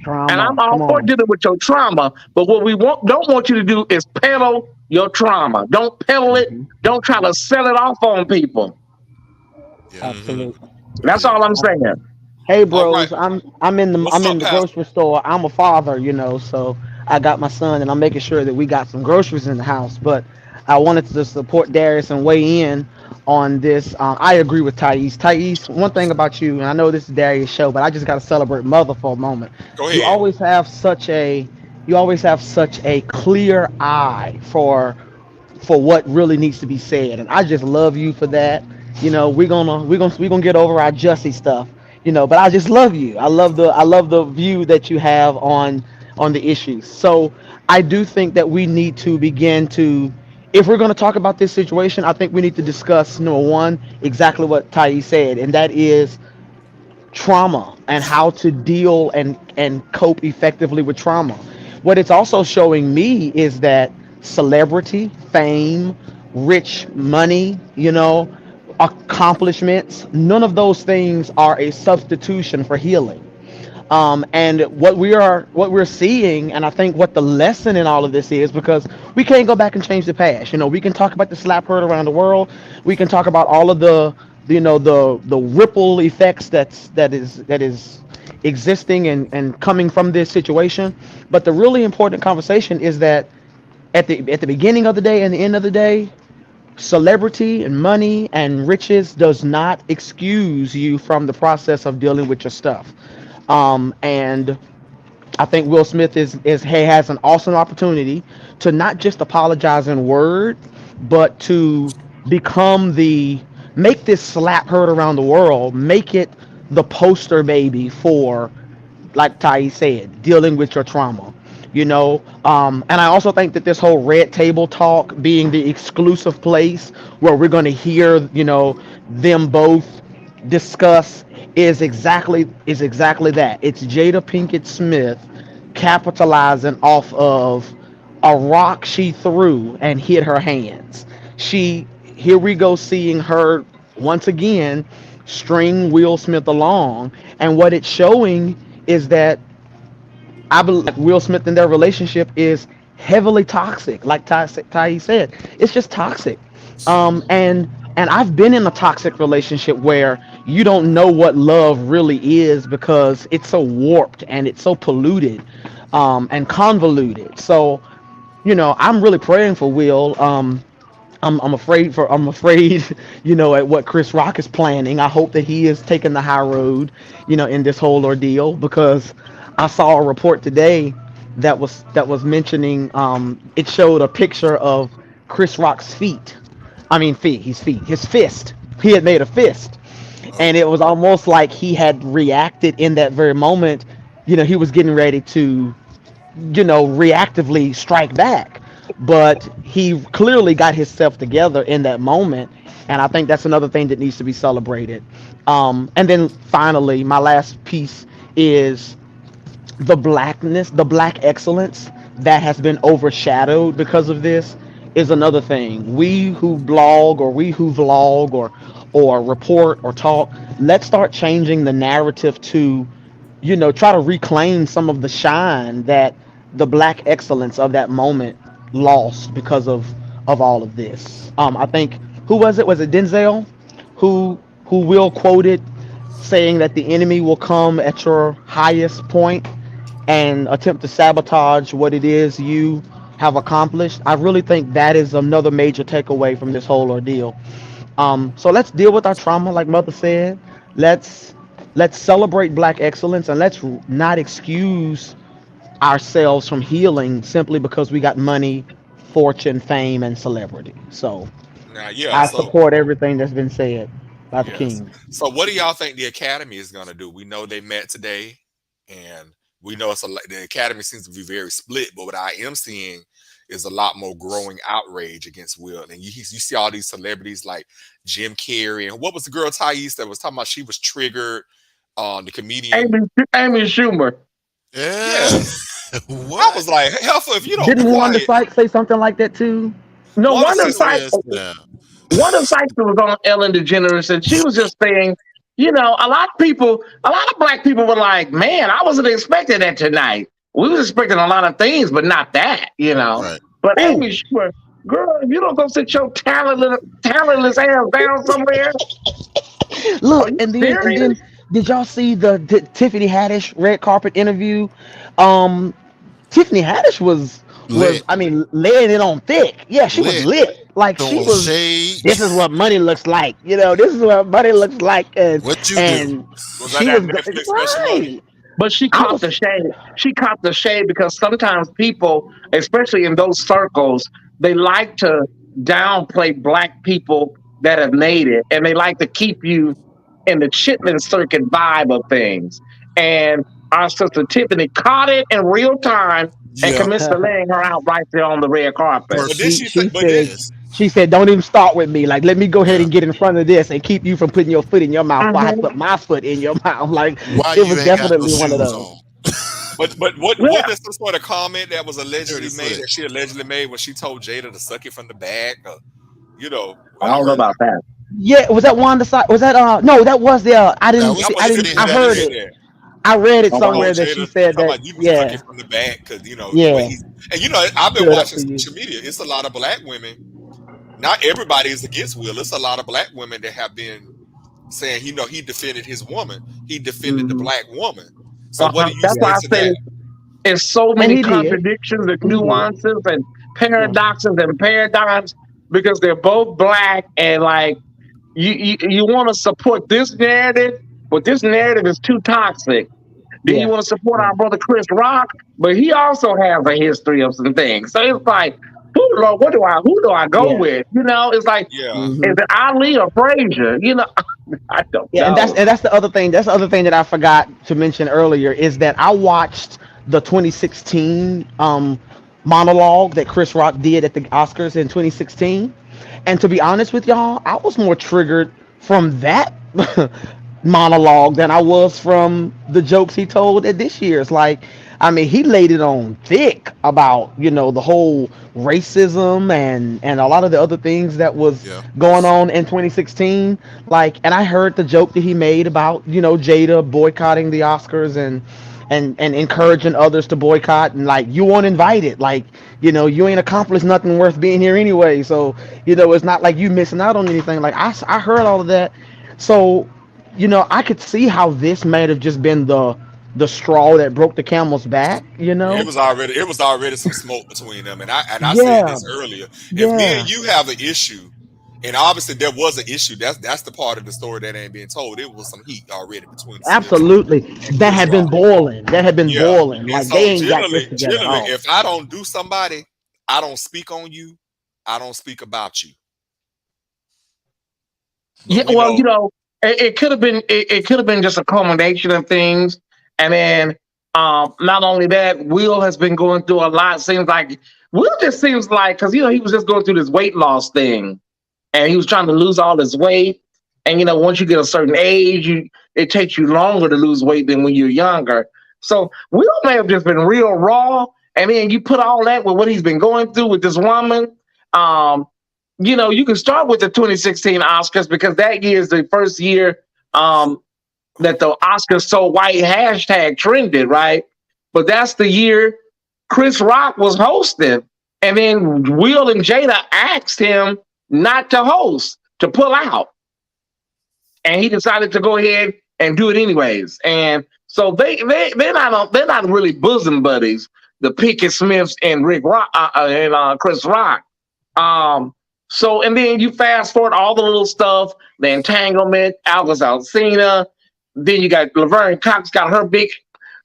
And I'm all for dealing with your trauma. But what we don't want you to do is peddle your trauma. Don't peddle it. Don't try to sell it off on people. Yeah. Absolutely. That's Yeah. all I'm saying. Hey All right. bros, I'm in the What's up, Pastor? grocery store. I'm a father, so I got my son and I'm making sure that we got some groceries in the house. But I wanted to support Darius and weigh in on this. I agree with Thais. Thais, one thing about you, and I know this is Darius' show, but I just got to celebrate mother for a moment. Go You ahead. always have such a you always have such a clear eye for what really needs to be said, and I just love you for that. We're gonna get over our Jussie stuff, but I just love you. I love the view that you have on the issues. So I do think that we need to begin to, if we're going to talk about this situation, I think we need to discuss number one exactly what Tai said, and that is trauma and how to deal and cope effectively with trauma. What it's also showing me is that celebrity, fame, rich money, accomplishments, none of those things are a substitution for healing. And what we're seeing, and I think what the lesson in all of this is, because we can't go back and change the past. We can talk about the slap heard around the world. We can talk about all of the ripple effects that is existing and coming from this situation. But the really important conversation is that at the beginning of the day and the end of the day, celebrity and money and riches does not excuse you from the process of dealing with your stuff. And I think Will Smith has an awesome opportunity to not just apologize in word, but to become make this slap heard around the world, make it the poster baby for, like Tai said, dealing with your trauma. And I also think that this whole red table talk being the exclusive place where we're going to hear, them both discuss is exactly that. It's Jada Pinkett Smith capitalizing off of a rock she threw and hit her hands. Here we go seeing her once again string Will Smith along, and what it's showing is that I believe like Will Smith and their relationship is heavily toxic. Like Tai said, it's just toxic. And I've been in a toxic relationship where you don't know what love really is because it's so warped and it's so polluted, and convoluted. So I'm really praying for Will. I'm afraid, at what Chris Rock is planning. I hope that he is taking the high road, in this whole ordeal, because I saw a report today that was mentioning, it showed a picture of Chris Rock's feet. I mean his fist. He had made a fist. And it was almost like he had reacted in that very moment. He was getting ready to, reactively strike back. But he clearly got himself together in that moment. And I think that's another thing that needs to be celebrated. And then finally, my last piece is the black excellence that has been overshadowed because of this is another thing. We who blog or we who vlog or report or talk, let's start changing the narrative to, try to reclaim some of the shine that the black excellence of that moment lost because of all of this. I think, who was it? Was it Denzel who Will quoted saying that the enemy will come at your highest point and attempt to sabotage what it is you have accomplished? I really think that is another major takeaway from this whole ordeal. So let's deal with our trauma, like Mother said. Let's celebrate black excellence, and let's not excuse ourselves from healing simply because we got money, fortune, fame, and celebrity. So Now, yeah. I So support everything that's been said by the yes. king. So what do y'all think the Academy is going to do? We know they met today, and we know the Academy seems to be very split. But what I am seeing is a lot more growing outrage against Will. And you see all these celebrities like Jim Carrey, and what was the girl Thais that was talking about she was triggered? The comedian. Amy Schumer. Yeah. I What? was like, Helfer, if you don't be Didn't Wanda quiet. Sykes say something like that too? No, Wanda Wanda Sykes- Sykes. Yeah. Wanda Sykes was on Ellen DeGeneres, and she was just saying, a lot of black people were like, man, I wasn't expecting that tonight. We was expecting a lot of things, but not that, Right. But Amy Schumer, girl, if you don't go sit your talentless ass down somewhere, Are Look, you and serious? then did y'all see the Tiffany Haddish red carpet interview? Um, Tiffany Haddish was Lit, I mean laying it on thick. Yeah, she was lit, lit. Like she throwing was. shade. This is what money looks like. This is what money looks like, What you do? and Was that she that was Netflix special money? right. But she I caught was. the shade. She caught the shade because sometimes people, especially in those circles, they like to downplay black people that have made it, and they like to keep you in the Chitlin circuit vibe of things. And our sister Tiffany caught it in real time and Yeah, commenced to laying her out right there on the red carpet. But did perfect. she she say? she But did said Yes. she said don't even start with me. Like let me go ahead Yeah. and get in front of this and keep you from putting your foot in your mouth while I Mhm. put my foot in your mouth. Like Why it you was ain't got no definitely one of shoes those. on? but what Yeah, is some sort of comment that was allegedly Dirty made foot. that she allegedly made when she told Jada to suck it from the back? I I don't know heard about that. Yeah, was that Wanda side? Was that no? That was the I That didn't was that see. was I didn't. Tiffany Tiffany I that heard Haddish. said it. that. I read it Oh, She wow. somewhere told that she Jada, said talking that. about you can suck Yeah, it from the back because the way yeah, he's and I've been stood up watching for you. social media. It's a lot of black women. Not everybody is against Will. It's a lot of black women that have been saying, he defended his woman. He defended the Hmm. black woman. So what Uh-huh. do you That's say why I to say that? it's so And many he did. contradictions and He did. nuances and Yeah. paradoxes and paradigms because they're both black and like you want to support this narrative, but this narrative is too toxic. Then you Yeah. want to support Yeah. our brother Chris Rock, but he also has a history of some things. So it's like, Lord, who do I go Yeah. with? It's like, Yeah. is Hmm. it Ali or Frazier? I don't Yeah, and that's know. and that's the other thing. That's the other thing that I forgot to mention earlier is that I watched the 2016 monologue that Chris Rock did at the Oscars in 2016, and to be honest with y'all, I was more triggered from that monologue than I was from the jokes he told at this year's. Like, I mean, he laid it on thick about the whole racism and a lot of the other things that was Yeah. going on in 2016. Like, and I heard the joke that he made about Jada boycotting the Oscars and encouraging others to boycott, and like you weren't invited, like you ain't accomplished nothing worth being here anyway, so it's not like you missing out on anything. Like I heard all of that, so I could see how this might have just been the straw that broke the camel's back. It was already some smoke between them, and I said Yeah, this earlier. If me yeah, and you have an issue, and obviously there was an issue, that's the part of the story that ain't being told. It was some heat already between Swift absolutely. and That Chris had been Rock. boiling. That had been Yeah, boiling. and Like they so ain't got this generally, together at generally, all. if I don't do somebody, I don't speak on you. I don't speak about you. But Yeah, we well, know, it could have been it could have been just a culmination of things, and then not only that, Will has been going through a lot. Seems like Will just seems like because he was just going through this weight loss thing, and he was trying to lose all his weight. And once you get a certain age, it takes you longer to lose weight than when you're younger. So Will may have just been real raw, and then you put all that with what he's been going through with this woman. Um, you can start with the 2016 Oscars because that year is the first year um, that the Oscars so white hashtag trended, right? But that's the year Chris Rock was hosting. And then Will and Jada asked him not to host, to pull out. And he decided to go ahead and do it anyways. And so they're not really bosom buddies, the Pickett Smiths and Rick Rock and Chris Rock. Um, so and then you fast forward all the little stuff, the entanglement, Albus Alcina. Then you got Laverne Cox got her big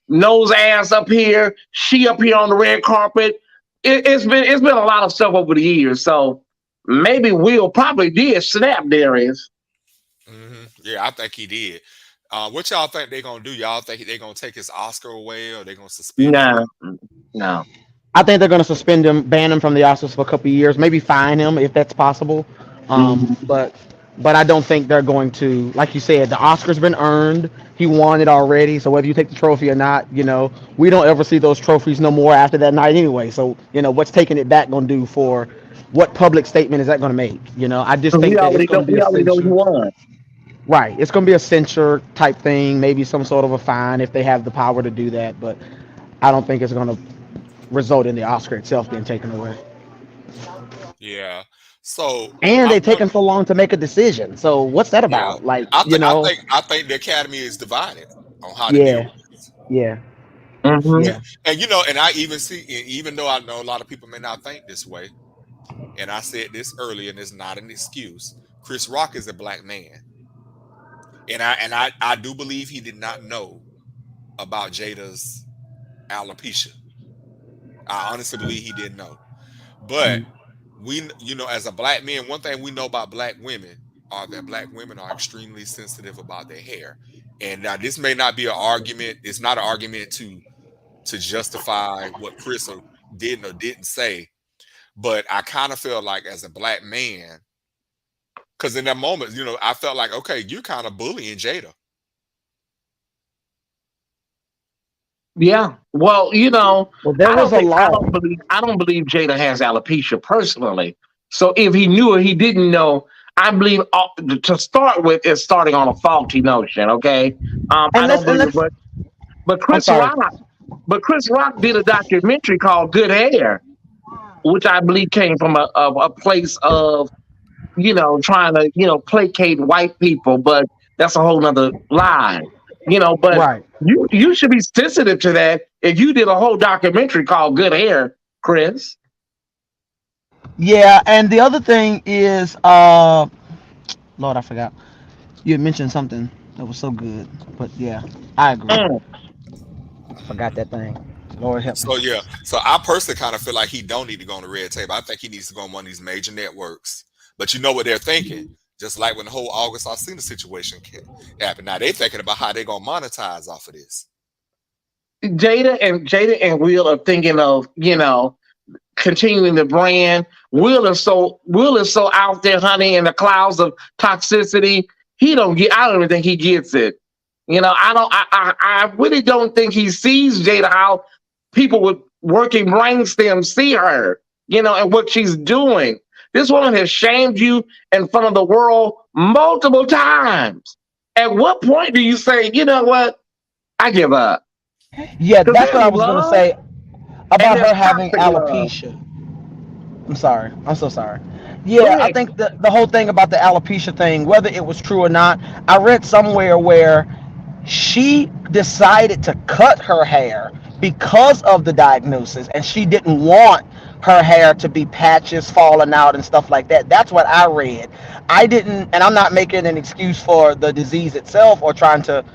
nose ass up here, she up here on the red carpet. It's been a lot of stuff over the years. So maybe Will probably did snap Darius. yeah, I think he did. What y'all think they gonna do? Y'all think they gonna take his Oscar away, or they gonna suspend him? No, no. I think they're going to suspend him, ban him from the Oscars for a couple of years, maybe fine him if that's possible. Mhm. But I don't think they're going to. Like you said, the Oscar's been earned. He won it already. So whether you take the trophy or not, we don't ever see those trophies no more after that night anyway. So what's taking it back going to do for what public statement is that going to make? I just We think that it's already going know. to be We a already know he censure. won. Right. It's going to be a censure type thing, maybe some sort of a fine if they have the power to do that. But I don't think it's going to result in the Oscar itself being taken away. Yeah. So And they I'm taking gonna, so long to make a decision. So what's that yeah. about? Like, I you think I know, think I think the academy is divided on how to deal yeah, with this. yeah, Mm-hmm. yeah. And and I even see, even though I know a lot of people may not think this way, and I said this earlier, and it's not an excuse. Chris Rock is a black man, and I do believe he did not know about Jada's alopecia. I honestly believe he didn't know. But as a black man, one thing we know about black women are that black women are extremely sensitive about their hair. And now this may not be an argument. It's not an argument to justify what Chris didn't or didn't say. But I kind of feel like as a black man, because in that moment, I felt like, okay, you're kind of bullying Jada. Yeah. Well, Well, there I was don't a think law. I don't believe Jada has alopecia personally. So if he knew or he didn't know, I believe to start with is starting on a faulty notion. Okay. I And don't let's and believe it, let's. but I'm sorry. Chris Rock did a documentary called Good Hair, which I believe came from a place of trying to placate white people, but that's a whole nother lie. But Right. you should be sensitive to that if you did a whole documentary called Good Hair, Chris. Yeah, and the other thing is, Lord, I forgot. You had mentioned something that was so good, but yeah, I agree. Mm. Forgot that thing. Lord help me. So yeah, so I personally kind of feel like he don't need to go on the red table. I think he needs to go on one of these major networks. But you know what they're thinking? Just like when the whole August Alsina situation happened. Now they thinking about how they're gonna monetize off of this. Jada and Will are thinking of continuing the brand. Will is so out there, honey, in the clouds of toxicity. I don't even think he gets it. I really don't think he sees Jada how people with working brainstem see her, and what she's doing. This woman has shamed you in front of the world multiple times. At what point do you say, you know what? I give up? Yeah, Because that's what I there's was gonna love say and about there's her having toxic love. alopecia. I'm sorry. I'm so sorry. Go Yeah, I ahead. think the whole thing about the alopecia thing, whether it was true or not, I read somewhere where she decided to cut her hair because of the diagnosis, and she didn't want her hair to be patches falling out and stuff like that. That's what I read. I didn't, and I'm not making an excuse for the disease itself or trying to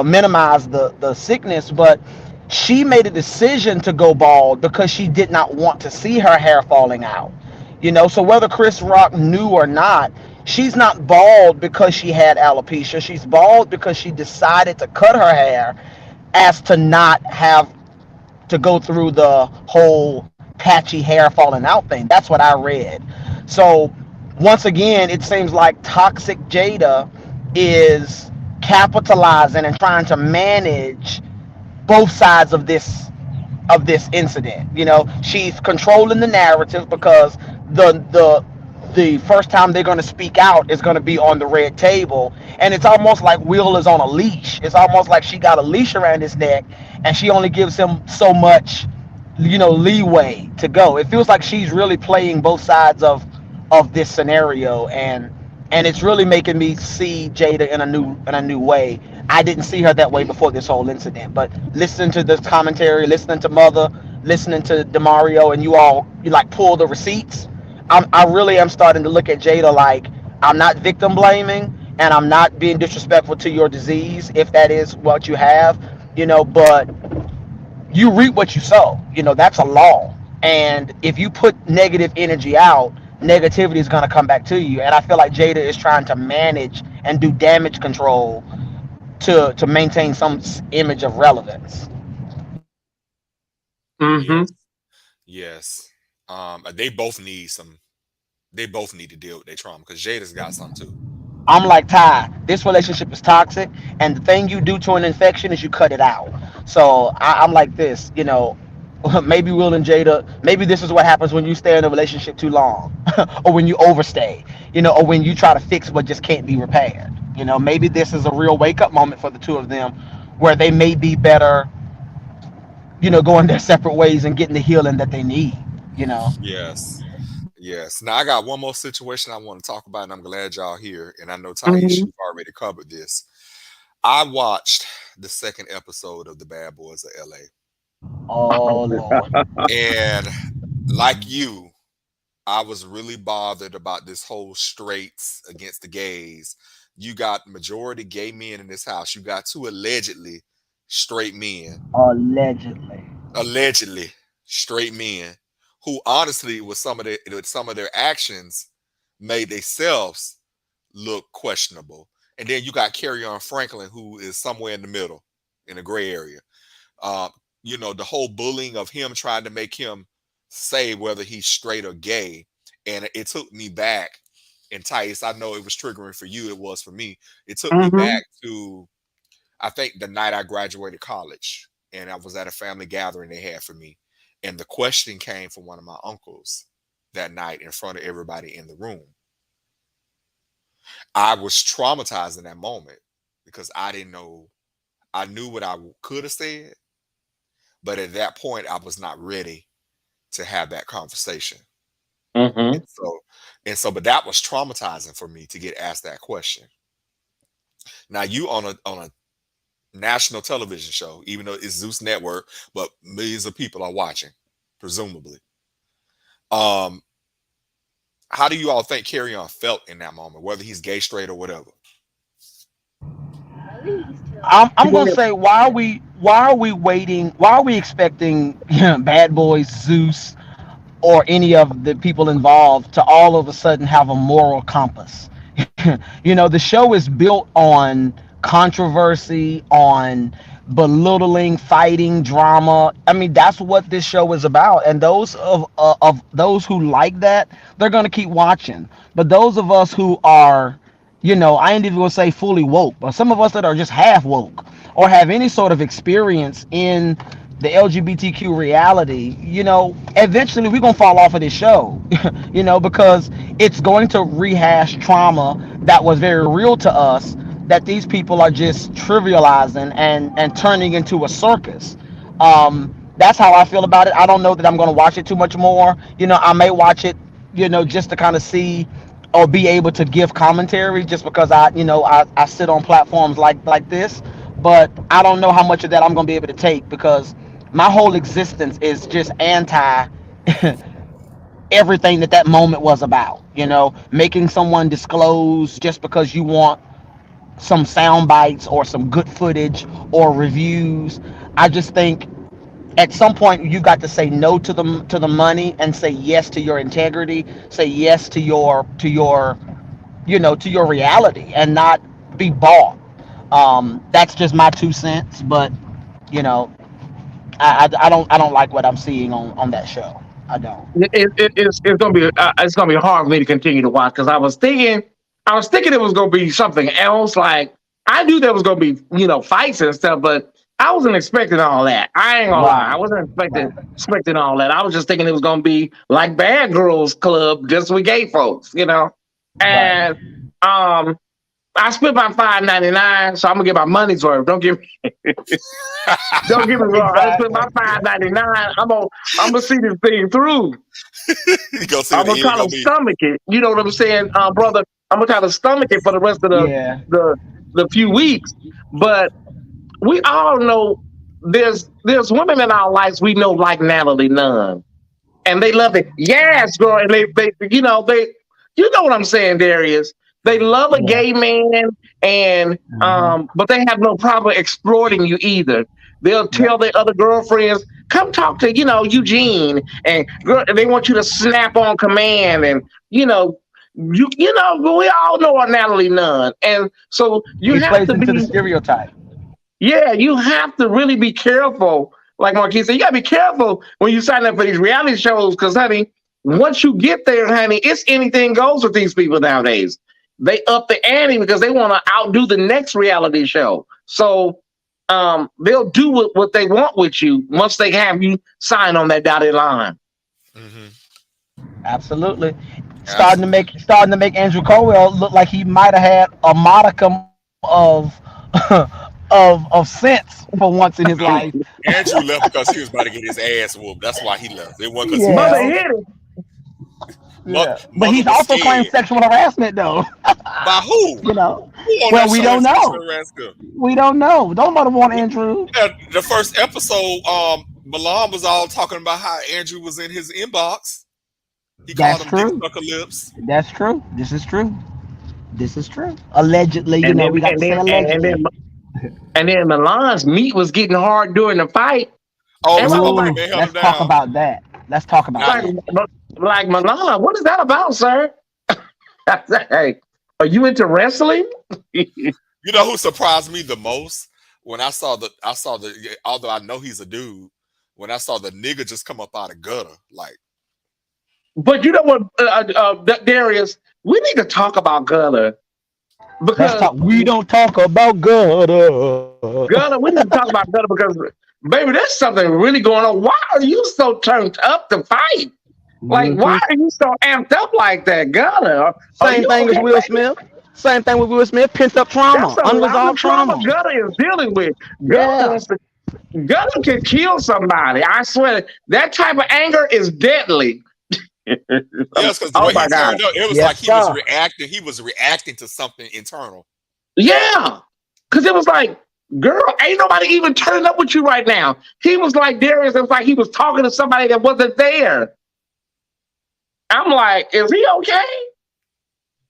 minimize the sickness, but she made a decision to go bald because she did not want to see her hair falling out. So whether Chris Rock knew or not, she's not bald because she had alopecia. She's bald because she decided to cut her hair as to not have to go through the whole patchy hair falling out thing. That's what I read. So once again, it seems like toxic Jada is capitalizing and trying to manage both sides of this incident. She's controlling the narrative because the first time they're going to speak out is going to be on the red table, and it's almost like Will is on a leash. It's almost like she got a leash around his neck, and she only gives him so much, leeway to go. It feels like she's really playing both sides of this scenario, and it's really making me see Jada in a new way. I didn't see her that way before this whole incident, but listening to this commentary, listening to Mother, listening to Demario, and you like pull the receipts. I really am starting to look at Jada like I'm not victim blaming, and I'm not being disrespectful to your disease if that is what you have, but you reap what you sow. That's a law. And if you put negative energy out, negativity is going to come back to you. And I feel like Jada is trying to manage and do damage control to maintain some image of relevance. Mm-hmm. Yes, yes. They both need some. They both need to deal with their trauma because Jada's got some too. I'm like Ty. This relationship is toxic, and the thing you do to an infection is you cut it out. So I'm like this. Maybe Will and Jada. Maybe this is what happens when you stay in a relationship too long, or when you overstay. Or when you try to fix what just can't be repaired. Maybe this is a real wake up moment for the two of them, where they may be better. Going their separate ways and getting the healing that they need. Yes, Yes. Now I got one more situation I want to talk about, and I'm glad y'all here. And I know Taisha, Mhm. you've already covered this. I watched the second episode of The Bad Boys of LA. Oh Lord. And like you, I was really bothered about this whole straights against the gays. You got majority gay men in this house. You got two allegedly straight men, Allegedly. allegedly straight men, who honestly, with some of their actions, made themselves look questionable. And then you got Carry On Franklin, who is somewhere in the middle, in a gray area. Um, the whole bullying of him trying to make him say whether he's straight or gay. And it took me back. And Tice, I know it was triggering for you. It was for me. It took me Mhm. back to, I think, the night I graduated college. And I was at a family gathering they had for me. And the question came from one of my uncles that night in front of everybody in the room. I was traumatized in that moment because I didn't know. I knew what I could have said, but at that point, I was not ready to have that conversation. And Mhm. but that was traumatizing for me to get asked that question. Now you on a national television show, even though it's Zeus Network, but millions of people are watching, presumably. Um, how do you all think Carry On felt in that moment, whether he's gay, straight, or whatever? I'm gonna say why are we waiting? Why are we expecting Bad Boys, Zeus, or any of the people involved to all of a sudden have a moral compass? The show is built on controversy, on belittling, fighting, drama. I mean, that's what this show is about. And those of those who like that, they're gonna keep watching. But those of us who are, I ain't even gonna say fully woke, but some of us that are just half woke or have any sort of experience in the LGBTQ reality, eventually we're gonna fall off of this show, because it's going to rehash trauma that was very real to us that these people are just trivializing and turning into a circus. That's how I feel about it. I don't know that I'm gonna watch it too much more. I may watch it, just to kind of see or be able to give commentary just because I sit on platforms like this, but I don't know how much of that I'm gonna be able to take because my whole existence is just anti everything that moment was about. Making someone disclose just because you want some sound bites or some good footage or reviews. I just think at some point you got to say no to the money and say yes to your integrity, say yes to your reality and not be bought. That's just my 2 cents, but you know, I don't like what I'm seeing on that show. I don't. It's gonna be hard for me to continue to watch because I was thinking it was gonna be something else. Like I knew there was gonna be fights and stuff, but I wasn't expecting all that. I ain't gonna lie, I Right, wasn't expecting right. expecting all that. I was just thinking it was gonna be like Bad Girls Club, just with gay folks. Right. And um, I spent my $5.99, so I'm gonna get my money's worth. Don't get me wrong. I spent my Exactly. $5.99. I'm gonna see this thing through. You go see what I'm the gonna end try gonna to be. stomach it. You know what I'm saying, brother? I'm gonna try to stomach it for the rest of Yeah. the few weeks. But we all know there's women in our lives we know like Natalie Nunn, and they love it. Yes, girl, and they what I'm saying, Darius. They love a Yeah. gay man, and Hmm. but they have no problem exploiting you either. They'll Yep. tell their other girlfriends, "Come talk to Eugene," and they want you to snap on command, and you know. We all know a Natalie Nunn, and so you He have plays to into the be, stereotype. yeah, you have to really be careful. Like Marquis said, you gotta be careful when you sign up for these reality shows, because honey, once you get there, honey, it's anything goes with these people nowadays. They up the ante because they want to outdo the next reality show. So they'll do what they want with you once they have you sign on that dotted line. Hmm. Absolutely. Absolutely. Starting to make Andrew Colwell look like he might have had a modicum of of sense for once in his life. No, Andrew left because he was about to get his ass whooped. That's why he left. It wasn't because he was Mother Yeah. straight. hit it. Yeah. But Mother he's was also claimed scared. sexual harassment, though. By who? You know. Who on Well, that we show don't has sexually know. harassed him? We don't know. Don't mother want Andrew. Yeah, the first episode, Milan was all talking about how Andrew was in his inbox. He That's called him Dick true. Sucker Lips. That's true. This is true. This is true. Allegedly, you And know, then we got to say allegedly. and then Milan's meat was getting hard during the fight. Oh, And talking I was about like, the man held Let's him talk down. about that. Let's talk about Now, that. like Milan, what is that about, sir? I said, hey, are you into wrestling? you know who surprised me the most when I saw the although I know he's a dude, when I saw the nigga just come up out of gutter, like, But you know what, Darius, we need to talk about Gunner. Let's Because talk. We don't talk about gutter. Gunner, we need to talk about Gunner because, baby, there's something really going on. Why are you so turned up to fight? Like, why are you so amped up like that, Gunner? Are Same you thing as okay, Will baby? Smith. Same thing with Will Smith. Pent up trauma, That's a lot of unresolved trauma trauma. Gunner is dealing with. Yeah. Gunner can kill somebody. I swear, that type of anger is deadly. yes, because the Oh way my he God. turned up, it was Yes, like he was sir. reacting. He was reacting to something internal. Yeah. Because it was like, girl, ain't nobody even turning up with you right now. He was like, Darius, it's like he was talking to somebody that wasn't there. I'm like, is he okay?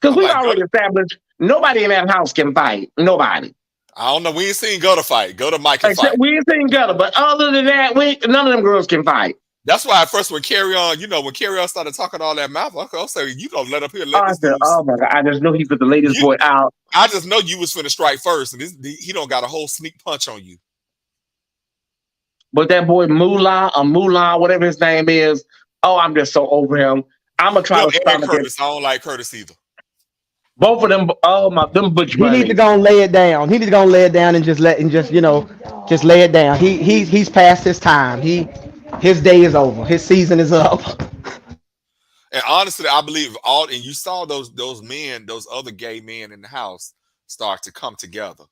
Because I'm we've like, already established nobody in that house can fight. Nobody. I don't know. We ain't seen Gutter fight. Gutter Mike can Except fight. we ain't seen Gutter, but other than that, none of them girls can fight. That's why at first when Carry On, when Carry On started talking all that mouth, I said, you don't let up here, let I this said, dude. oh my God, I just knew he put the latest boy out. I just know you was finna strike first, and he don't got a whole sneak punch on you. But that boy Mulan, whatever his name is, oh, I'm just so over him. I'm gonna try to stop against Curtis. I don't like Curtis either. both of them. Oh my, them butch He needs buddies. to go and lay it down. He needs to go and lay it down and just lay it down. He's past his time. His day is over. His season is up. And honestly, I believe and you saw those men, those other gay men in the house start to come together.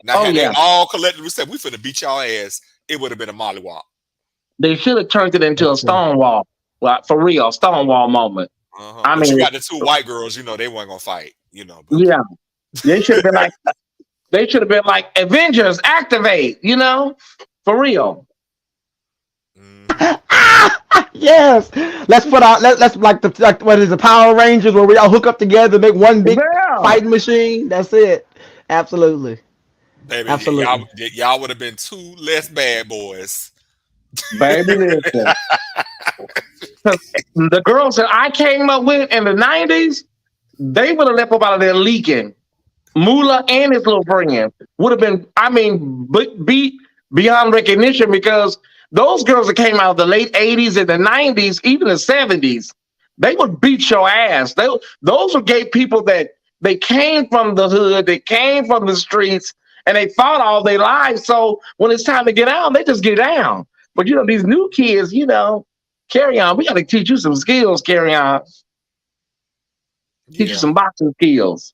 Now, had they all collectively said, we finna beat y'all ass, it would have been a mollywop. They should have turned it into a Stonewall, like for real, Stonewall moment. I But mean, you got the two white girls, they weren't gonna fight, But. Yeah, they should have been like, Avengers activate, for real. Yes. Let's put out. Let's like what is the Power Rangers where we all hook up together, make one big fighting machine. That's it. Absolutely. Baby, Absolutely. y'all would have been two less bad boys. Baby, listen. The girls that I came up with in the 90s, they would have left up out of there leaking. Moolah and his little friend would have been, beat beyond recognition because those girls that came out of the late 80s and the 90s, even the 70s, they would beat your ass. Those were gay people that they came from the hood, they came from the streets, and they fought all their lives. So when it's time to get out, they just get down. But these new kids, Carry On. We got to teach you some skills, Carry On. Teach you some boxing skills.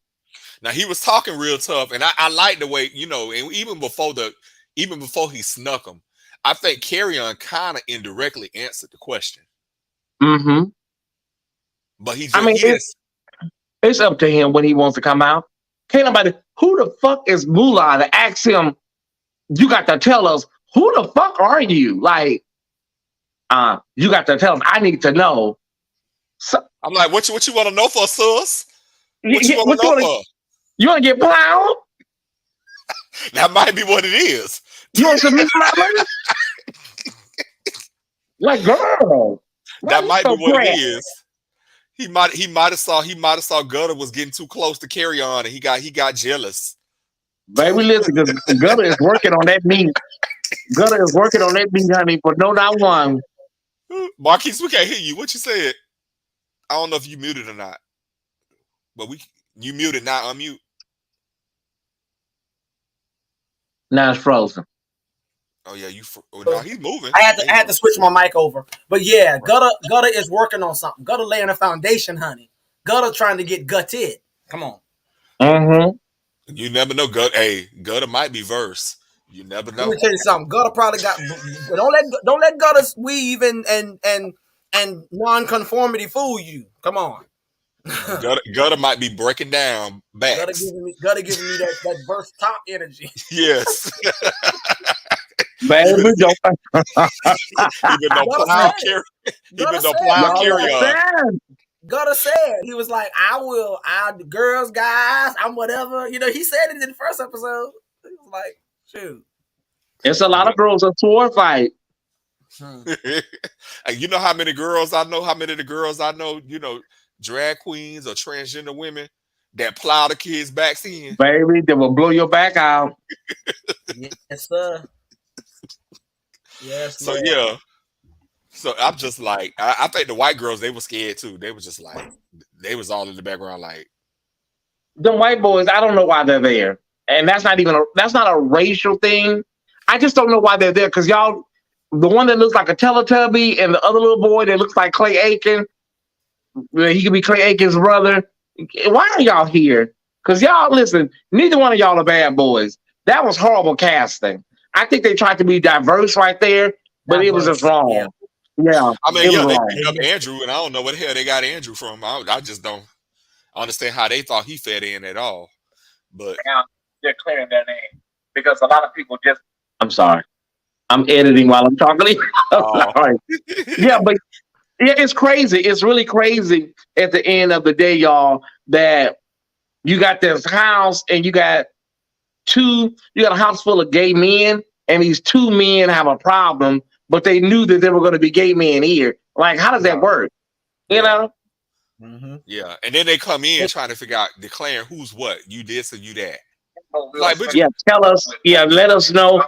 Now he was talking real tough, and I like the way and even before he snuck him, I think Carry On kind of indirectly answered the question. Mm-hmm. But it's up to him when he wants to come out. Can't nobody. Who the fuck is Moolah to ask him? You got to tell us who the fuck are you? Like, you got to tell us. I need to know. So, I'm like, what you want to know for, sus? What you want to know for? You want to get plowed? That might be what it is. You want some meat, mama? Like, girl. That might be what it is. He might have saw Gutter was getting too close to Carry On, and he got jealous. Baby, listen, because Gutter is working on that meat. Gutter is working on that meat, honey, for no not one. Marquise, we can't hear you. What you said? I don't know if you muted or not. But you muted, not unmute. Now it's frozen. Oh yeah, no, he's moving. I had to switch my mic over. But yeah, Gutter is working on something. Gutter laying a foundation, honey. Gutter trying to get gutted. Come on. Mm-hmm. You never know. Gutter might be verse. You never know. Let me tell you something. Gutter probably got. Don't let Gutter weave and and non-conformity fool you. Come on. Gutter might be breaking down backs. Gutter giving me that burst top energy. Yes. Baby, don't. Even though Plow carry on. Gutter said he was like, the girls, guys, I'm whatever. You know, he said it in the first episode. He was like, shoot. It's a lot of girls that sword fight. You know how many girls I know? How many of the girls I know? You know, drag queens or transgender women that plow the kids' backs in. Baby, they will blow your back out. Yes, sir. Yes. So Lord. yeah. So I'm just like, I think the white girls, they were scared too. They were just like, they was all in the background like. The white boys, I don't know why they're there. And that's not a racial thing. I just don't know why they're there. Because y'all, the one that looks like a Teletubby and the other little boy that looks like Clay Aiken, he could be Clay Aiken's brother. Why are y'all here? Because y'all, listen, neither one of y'all are bad boys. That was horrible casting. I think they tried to be diverse right there, but it was just wrong. Yeah. I mean, they picked up Andrew, and I don't know where the hell they got Andrew from. I just don't understand how they thought he fit in at all. But now they're clearing their name because a lot of people just. I'm sorry. I'm editing while I'm talking. Yeah, but yeah, it's crazy. It's really crazy at the end of the day, y'all, that you got this house and you got a house full of gay men, and these two men have a problem, but they knew that there were going to be gay men here. Like, how does that work? You know? Mm-hmm. Yeah, and then they come in trying to figure out, declaring who's what. You this or you that. Like, tell us. Yeah, let us know.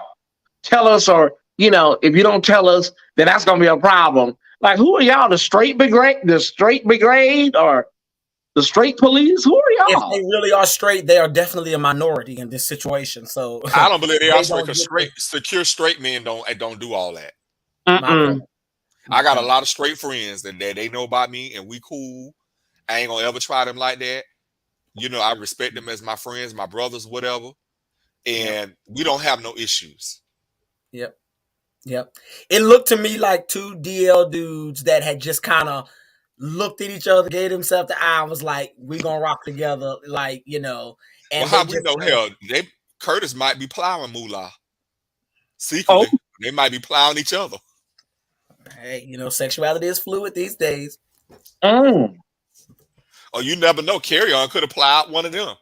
Tell us, or if you don't tell us, then that's going to be a problem. Like, who are y'all? The straight brigade, or the straight police? Who are y'all? If they really are straight, they are definitely a minority in this situation. So I don't believe they are straight, because secure straight men don't do all that. I got a lot of straight friends that they know about me, and we cool. I ain't gonna ever try them like that. I respect them as my friends, my brothers, whatever. And we don't have no issues. Yep. It looked to me like two DL dudes that had just kind of looked at each other, gave themselves the eye, and was like, we gonna rock together, like, And well, how we know? Hell, Curtis might be plowing Moolah. Secretly, they might be plowing each other. Hey, sexuality is fluid these days. Oh, you never know. Carry On could have plowed one of them.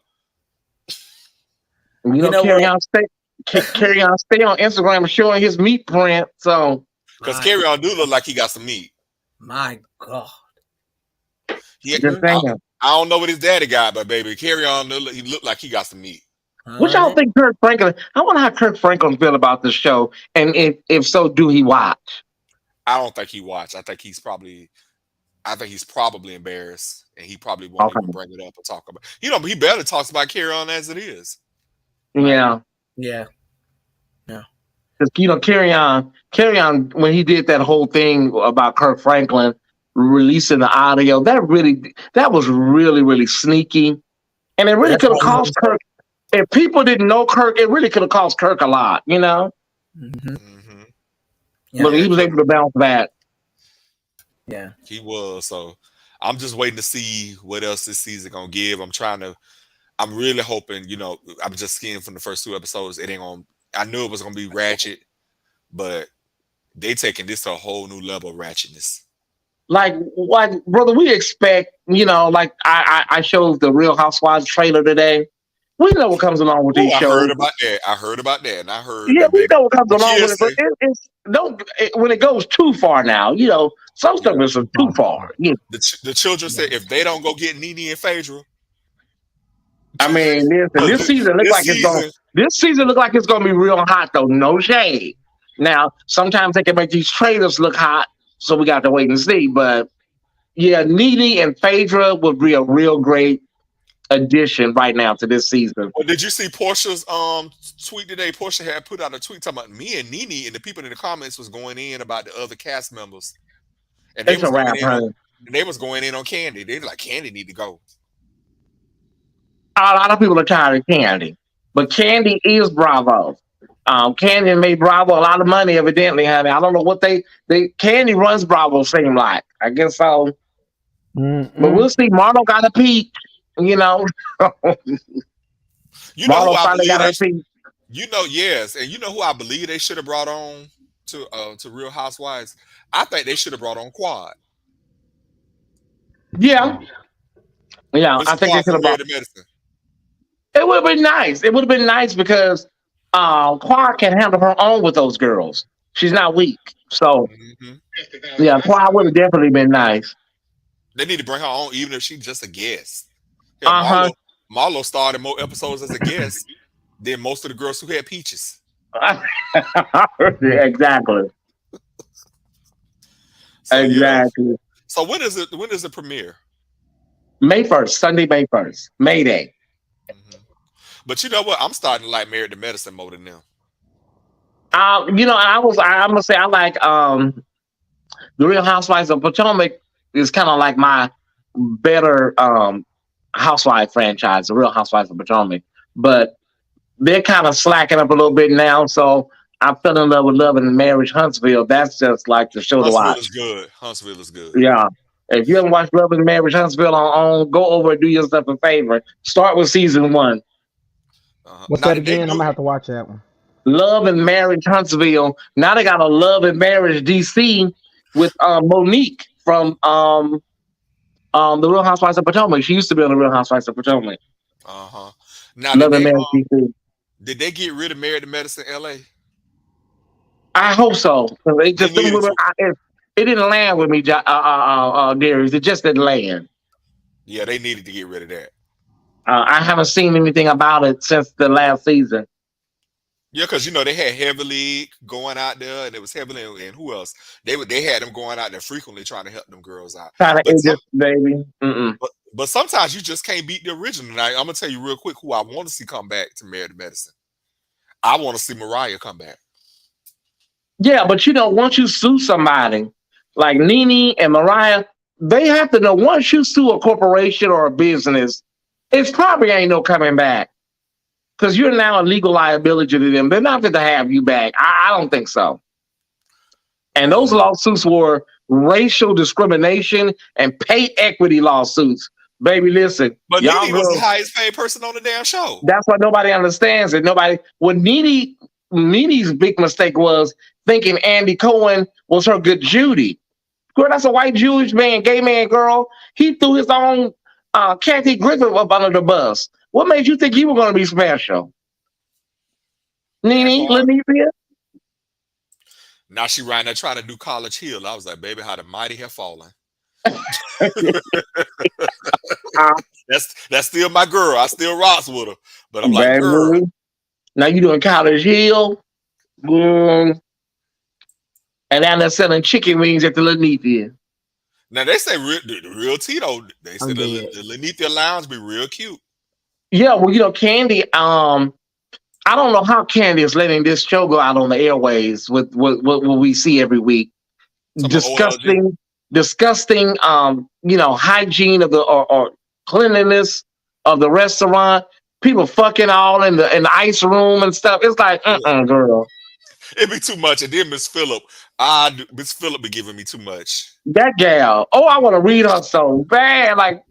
Carry On stay on Instagram showing his meat print. So, because Carry On do look like he got some meat. My God. I don't know what his daddy got, but baby, Carry On, he looked like he got some meat. What y'all think, Kirk Franklin? I wonder how Kirk Franklin feel about this show, and if so, do he watch? I don't think he watched. I think he's probably embarrassed, and he probably won't even bring it up or talk about it. He barely talks about Carry On as it is. Yeah. Because Carry On, when he did that whole thing about Kirk Franklin releasing the audio, that was really, really sneaky, and it really could have cost Kirk. If people didn't know Kirk, it really could have cost Kirk a lot, Mm-hmm. Yeah. But he was able to bounce back. Yeah, he was. So I'm just waiting to see what else this season gonna give. I'm really hoping. I'm just skiing from the first 2 episodes. I knew it was gonna be ratchet, but they taking this to a whole new level of ratchetness. Like brother, we expect. Like I showed the Real Housewives trailer today. We know what comes along with these shows. I heard about that, and I heard. Yeah, we know what comes along with it, but when it goes too far now, some stuff is too far. Yeah. The children said if they don't go get Nene and Phaedra. I mean, this season looks like it's going to be real hot, though. No shade. Now, sometimes they can make these trailers look hot, so we got to wait and see. But yeah, Nene and Phaedra would be a real great addition right now to this season. Well, did you see Portia's tweet today? Portia had put out a tweet talking about me and Nene, and the people in the comments was going in about the other cast members. And they was going in on Candy. They were like, Candy need to go. A lot of people are tired of Candy, but Candy is Bravo. Candy made Bravo a lot of money, evidently, honey. I don't know what they Candy runs Bravo, seem like. I guess so. But Mm-mm. we'll see. Marlo got a peak. You know, You know who Marlo I finally believe got her peak. yes, and you know who I believe they should have brought on to Real Housewives. I think they should have brought on Quad. Yeah, yeah. I Miss think they Quad could from have brought. Married to Medicine. It would have been nice. It would have been nice because Quad can handle her own with those girls. She's not weak. So Hmm. yeah, Quad would have definitely been nice. They need to bring her on, even if she's just a guest. Yeah, Uh Marlo started more episodes as a guest than most of the girls who had peaches. huh. Exactly. So yeah. Exactly. So when is it? When is the premiere? May 1st, Sunday, May 1st, May Day. Hmm. But you know what? I'm starting to like Married to Medicine more than them. I'm gonna say I like the Real Housewives of Potomac is kind of like my better housewife franchise, the Real Housewives of Potomac. But they're kind of slacking up a little bit now, so I fell in love with Love and Marriage Huntsville. That's just like the show to Huntsville watch. is good. Huntsville is good. Yeah. If you haven't watched Love and Marriage Huntsville on, go over and do yourself a favor. Start with season 1. What's Now, that did they again? I'm do? gonna have to watch that one. Love and Marriage Huntsville. Now they got a Love and Marriage DC with Monique from the Real Housewives of Potomac. She used to be on the Real Housewives of Potomac. Now, Love and Marriage DC. did they get rid of Married to Medicine LA? I hope so. It just They needed to. it didn't land with me, Darius. It just didn't land. Yeah, they needed to get rid of that. I haven't seen anything about it since the last season. Yeah, because you know they had Heavily going out there, and it was Heavily and who else? They had them going out there frequently trying to help them girls out. Trying to But end this, baby. Mm-mm. but sometimes you just can't beat the original. Now, I'm gonna tell you real quick who I want to see come back to Married to Medicine. I want to see Mariah come back. Yeah, but once you sue somebody like Nene and Mariah, they have to know once you sue a corporation or a business, it's probably ain't no coming back because you're now a legal liability to them. They're not going to have you back. I don't think so. And those lawsuits were racial discrimination and pay equity lawsuits. Baby, listen. But y'all Nene was girls, the highest paid person on the damn show. that's what nobody understands. And Nene's big mistake was thinking Andy Cohen was her good Judy. Girl, that's a white Jewish man, gay man, girl. He threw his own Kathy Griffin up under the bus. What made you think you were going to be special? Nene, Lenithia? Now she right there trying to do College Hill. I was like, baby, how the mighty have fallen. That's still my girl. I still rocks with her. But I'm like, girl. Now you doing College Hill. And now they're selling chicken wings at the Lenithia. Now they say the real Tito. They say the Lenithia Lounge be real cute. Yeah, well, Candy, I don't know how Candy is letting this show go out on the airways with what we see every week. Disgusting, hygiene of the or cleanliness of the restaurant. People fucking all in the ice room and stuff. It's like, girl. It'd be too much. And then Miss Phillip be giving me too much. That gal. Oh, I want to read her so bad. Like,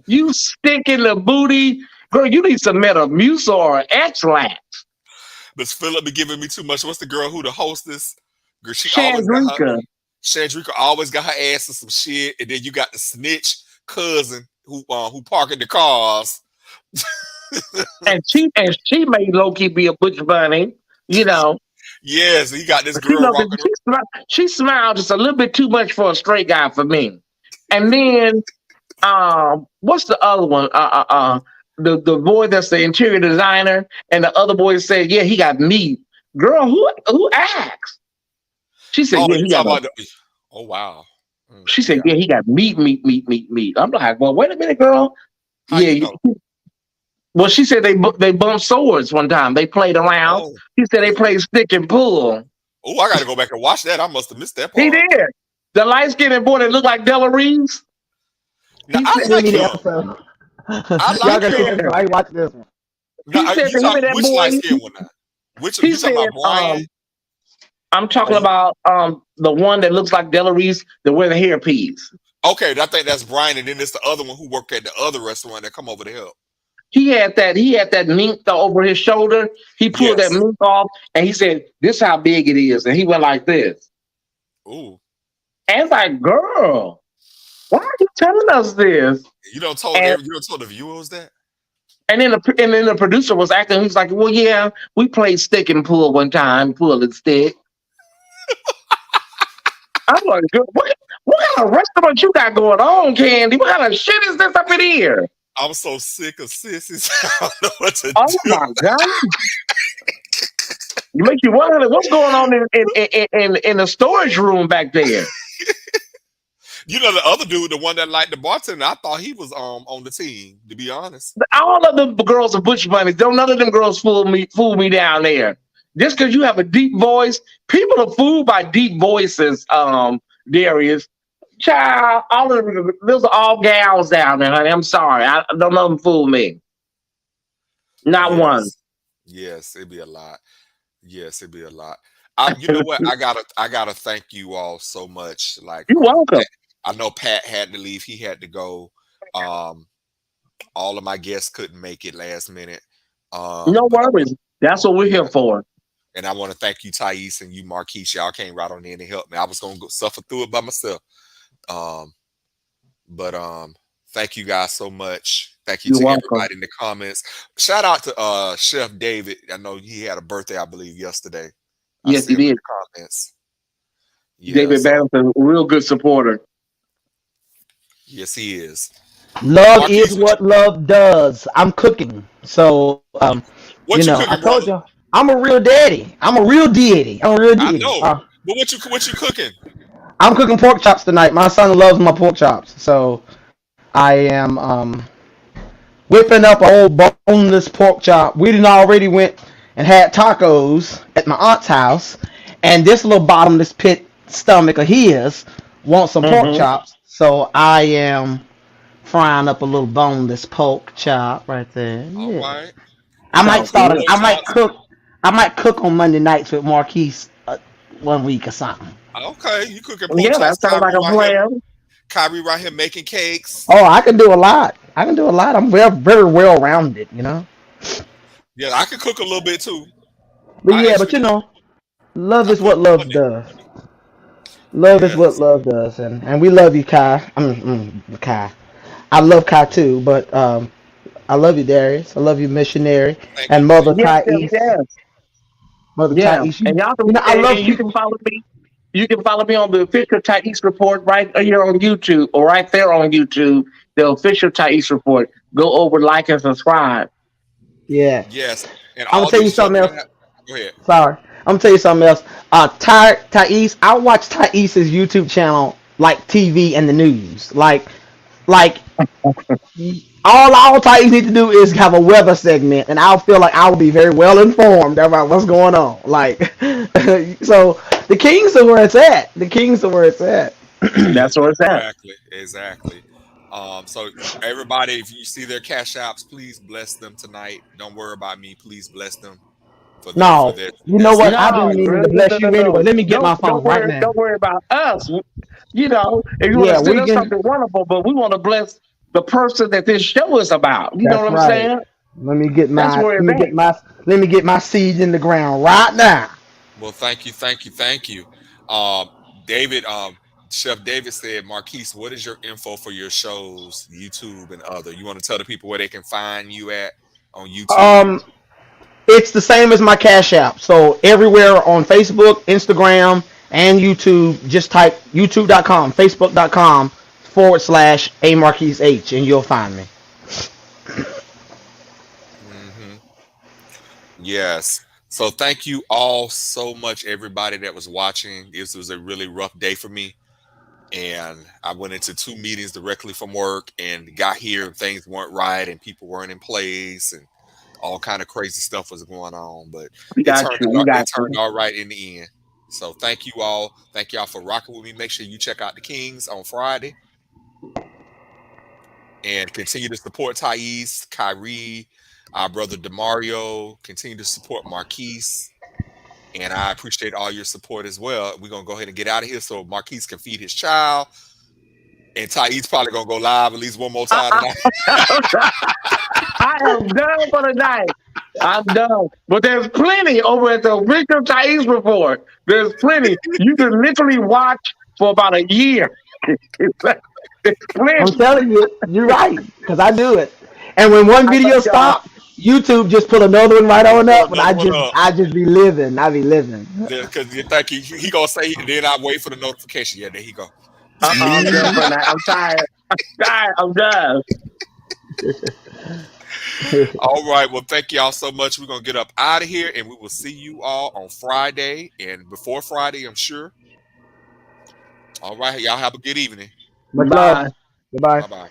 you stick in the booty. Girl, you need some Metamucil or X-Lax. Miss Phillip be giving me too much. What's the girl who the hostess? Girl, Chandrika always got her ass in some shit. And then you got the snitch cousin who parking the cars. and she may low-key be a butch bunny, Yes, he got this girl she smiled just a little bit too much for a straight guy for me. And then what's the other one? The boy that's the interior designer, and the other boy said, yeah, he got meat. Girl, who asked? She said, yeah, he got oh wow. She said, yeah, he got meat. I'm like, well, wait a minute, girl. How you know? Well, she said they bumped swords one time. They played around. Oh. She said they played stick and pull. Oh, I got to go back and watch that. I must have missed that part. He did. The light-skinned boy that looked like Della Reese. I like him. I like him. I watched this one. Which light-skinned one now? Which you talking about, Brian? I'm talking about the one that looks like Della Reese that wear the hairpiece. Okay, I think that's Brian, and then there's the other one who worked at the other restaurant that come over to help. He had that mink over his shoulder. He pulled that Yes. mink off and he said, "This how big it is." And he went like this. Ooh. And it's like, girl, why are you telling us this? You don't told And the viewers that? and then the producer was acting. He was like, "Well, yeah, we played stick and pull one time, pull and stick." I'm like, what kind of restaurant you got going on, Candy? What kind of shit is this up in here? I'm so sick of sissies. I don't know what to Oh do. my god! You make you wonder what's going on in the storage room back there. You know the other dude, the one that liked the bartender, I thought he was on the team, to be honest. All of the girls are butch bunnies. Don't none of them girls fool me down there. Just because you have a deep voice, people are fooled by deep voices. Darius, child, all of them, those are all gals down there, honey. I'm sorry, I don't let them fool me. Not one. Yes, it'd be a lot. Yes, it'd be a lot. You know what? I gotta thank you all so much. Like, You're welcome. I know Pat had to leave; he had to go. All of my guests couldn't make it last minute. No worries. That's what we're here for. And I want to thank you, Thais, and you, Marquise. Y'all came right on in and helped me. I was gonna go suffer through it by myself. But thank you guys so much. Thank you You're to welcome. everybody in the comments. Shout out to Chef David. I know he had a birthday, I believe, yesterday. Yes, he did. In the comments. Yeah, David Banner's a real good supporter. Yes, he is. Love Marquise, is what love does. I'm cooking, so what you know, cooking, I told brother? you I'm a real daddy. I'm a real deity. I'm a real I deity. know. But what you cooking? I'm cooking pork chops tonight. My son loves my pork chops, so I am whipping up an old boneless pork chop. We done already went and had tacos at my aunt's house, and this little bottomless pit stomach of his wants some pork chops, so I am frying up a little boneless pork chop right there. All Yeah. right. I might start. Pork I might chops. cook. I might cook on Monday nights with Marquise 1 week or something. Okay, you cooking pork Yeah, chops. that sounds like a plan. Kyrie right here making cakes. Oh, I can do a lot. I can do a lot. I'm very well rounded, you know. Yeah, I can cook a little bit too. But I yeah, actually but you can. know, love I is put what love on it. does. Love is what Yes. love does, and we love you, Kai. Kai. I love Kai too, but I love you, Darius. I love you, missionary, Thank and you. Mother Thank you. Yes, yes, Thais. yes. Mother Yeah. Thais, And y'all you can, know, I love and you people. can follow me. You can follow me on the official Thais report right here on YouTube or right there on YouTube. The official Thais report. Go over, like, and subscribe. Yeah, Yes. And I'm gonna all tell you these shows something that else. I have. Go ahead. Sorry, I'm gonna tell you something else. Thais, I watch Thais's YouTube channel like TV and the news. Like all Thais need to do is have a weather segment, and I'll feel like I will be very well informed about what's going on. Like, so the Kings are where it's at. The Kings are where it's at. That's where it's at. Exactly. So everybody, if you see their cash apps, please bless them tonight. Don't worry about me. Please bless them for No, you their know what? I've No, been meaning no, to no, bless no, you no. anyway. Let me get my phone Don't right worry. now. Don't worry about us. You know, if you want to Yeah, send we us can. something wonderful, but we want to bless the person that this show is about. You know That's what I'm right. saying? Let me get That's my. where Let it's me at. get my. Let me get my seed in the ground right now. Well, thank you. Um, David, Chef David said, Marquise, what is your info for your shows, YouTube and other? You want to tell the people where they can find you at on YouTube? Um, it's the same as my Cash App. So everywhere on Facebook, Instagram, and YouTube, just type youtube.com, facebook.com/ A Marquise H, and you'll find me. Hmm. Yes. So thank you all so much, everybody that was watching. This was a really rough day for me. And I went into 2 meetings directly from work and got here and things weren't right and people weren't in place and all kind of crazy stuff was going on. But We got you. We it got turned you. all right in the end. So thank you all. Thank y'all for rocking with me. Make sure you check out the Kings on Friday and continue to support Thais, Kyrie, our brother Demario. Continue to support Marquise. And I appreciate all your support as well. We're gonna go ahead and get out of here so Marquise can feed his child. And Thais probably gonna go live at least one more time tonight. I am done for the night. I'm done. But there's plenty over at the Victor Thais Report. There's plenty. You can literally watch for about a year. There's I'm plenty. telling you, you're right, because I do it. And when one I video like y'all. stops, YouTube just put another one right on Put up, and another one up. I just be living. I be living. Because you think he gonna say, then I wait for the notification. Yeah, there he go. I'm done for the night. I'm tired. I'm done. All right. Well, thank y'all so much. We're gonna get up out of here, and we will see you all on Friday and before Friday, I'm sure. All right. Y'all have a good evening. Much Bye. love. Goodbye. Bye bye.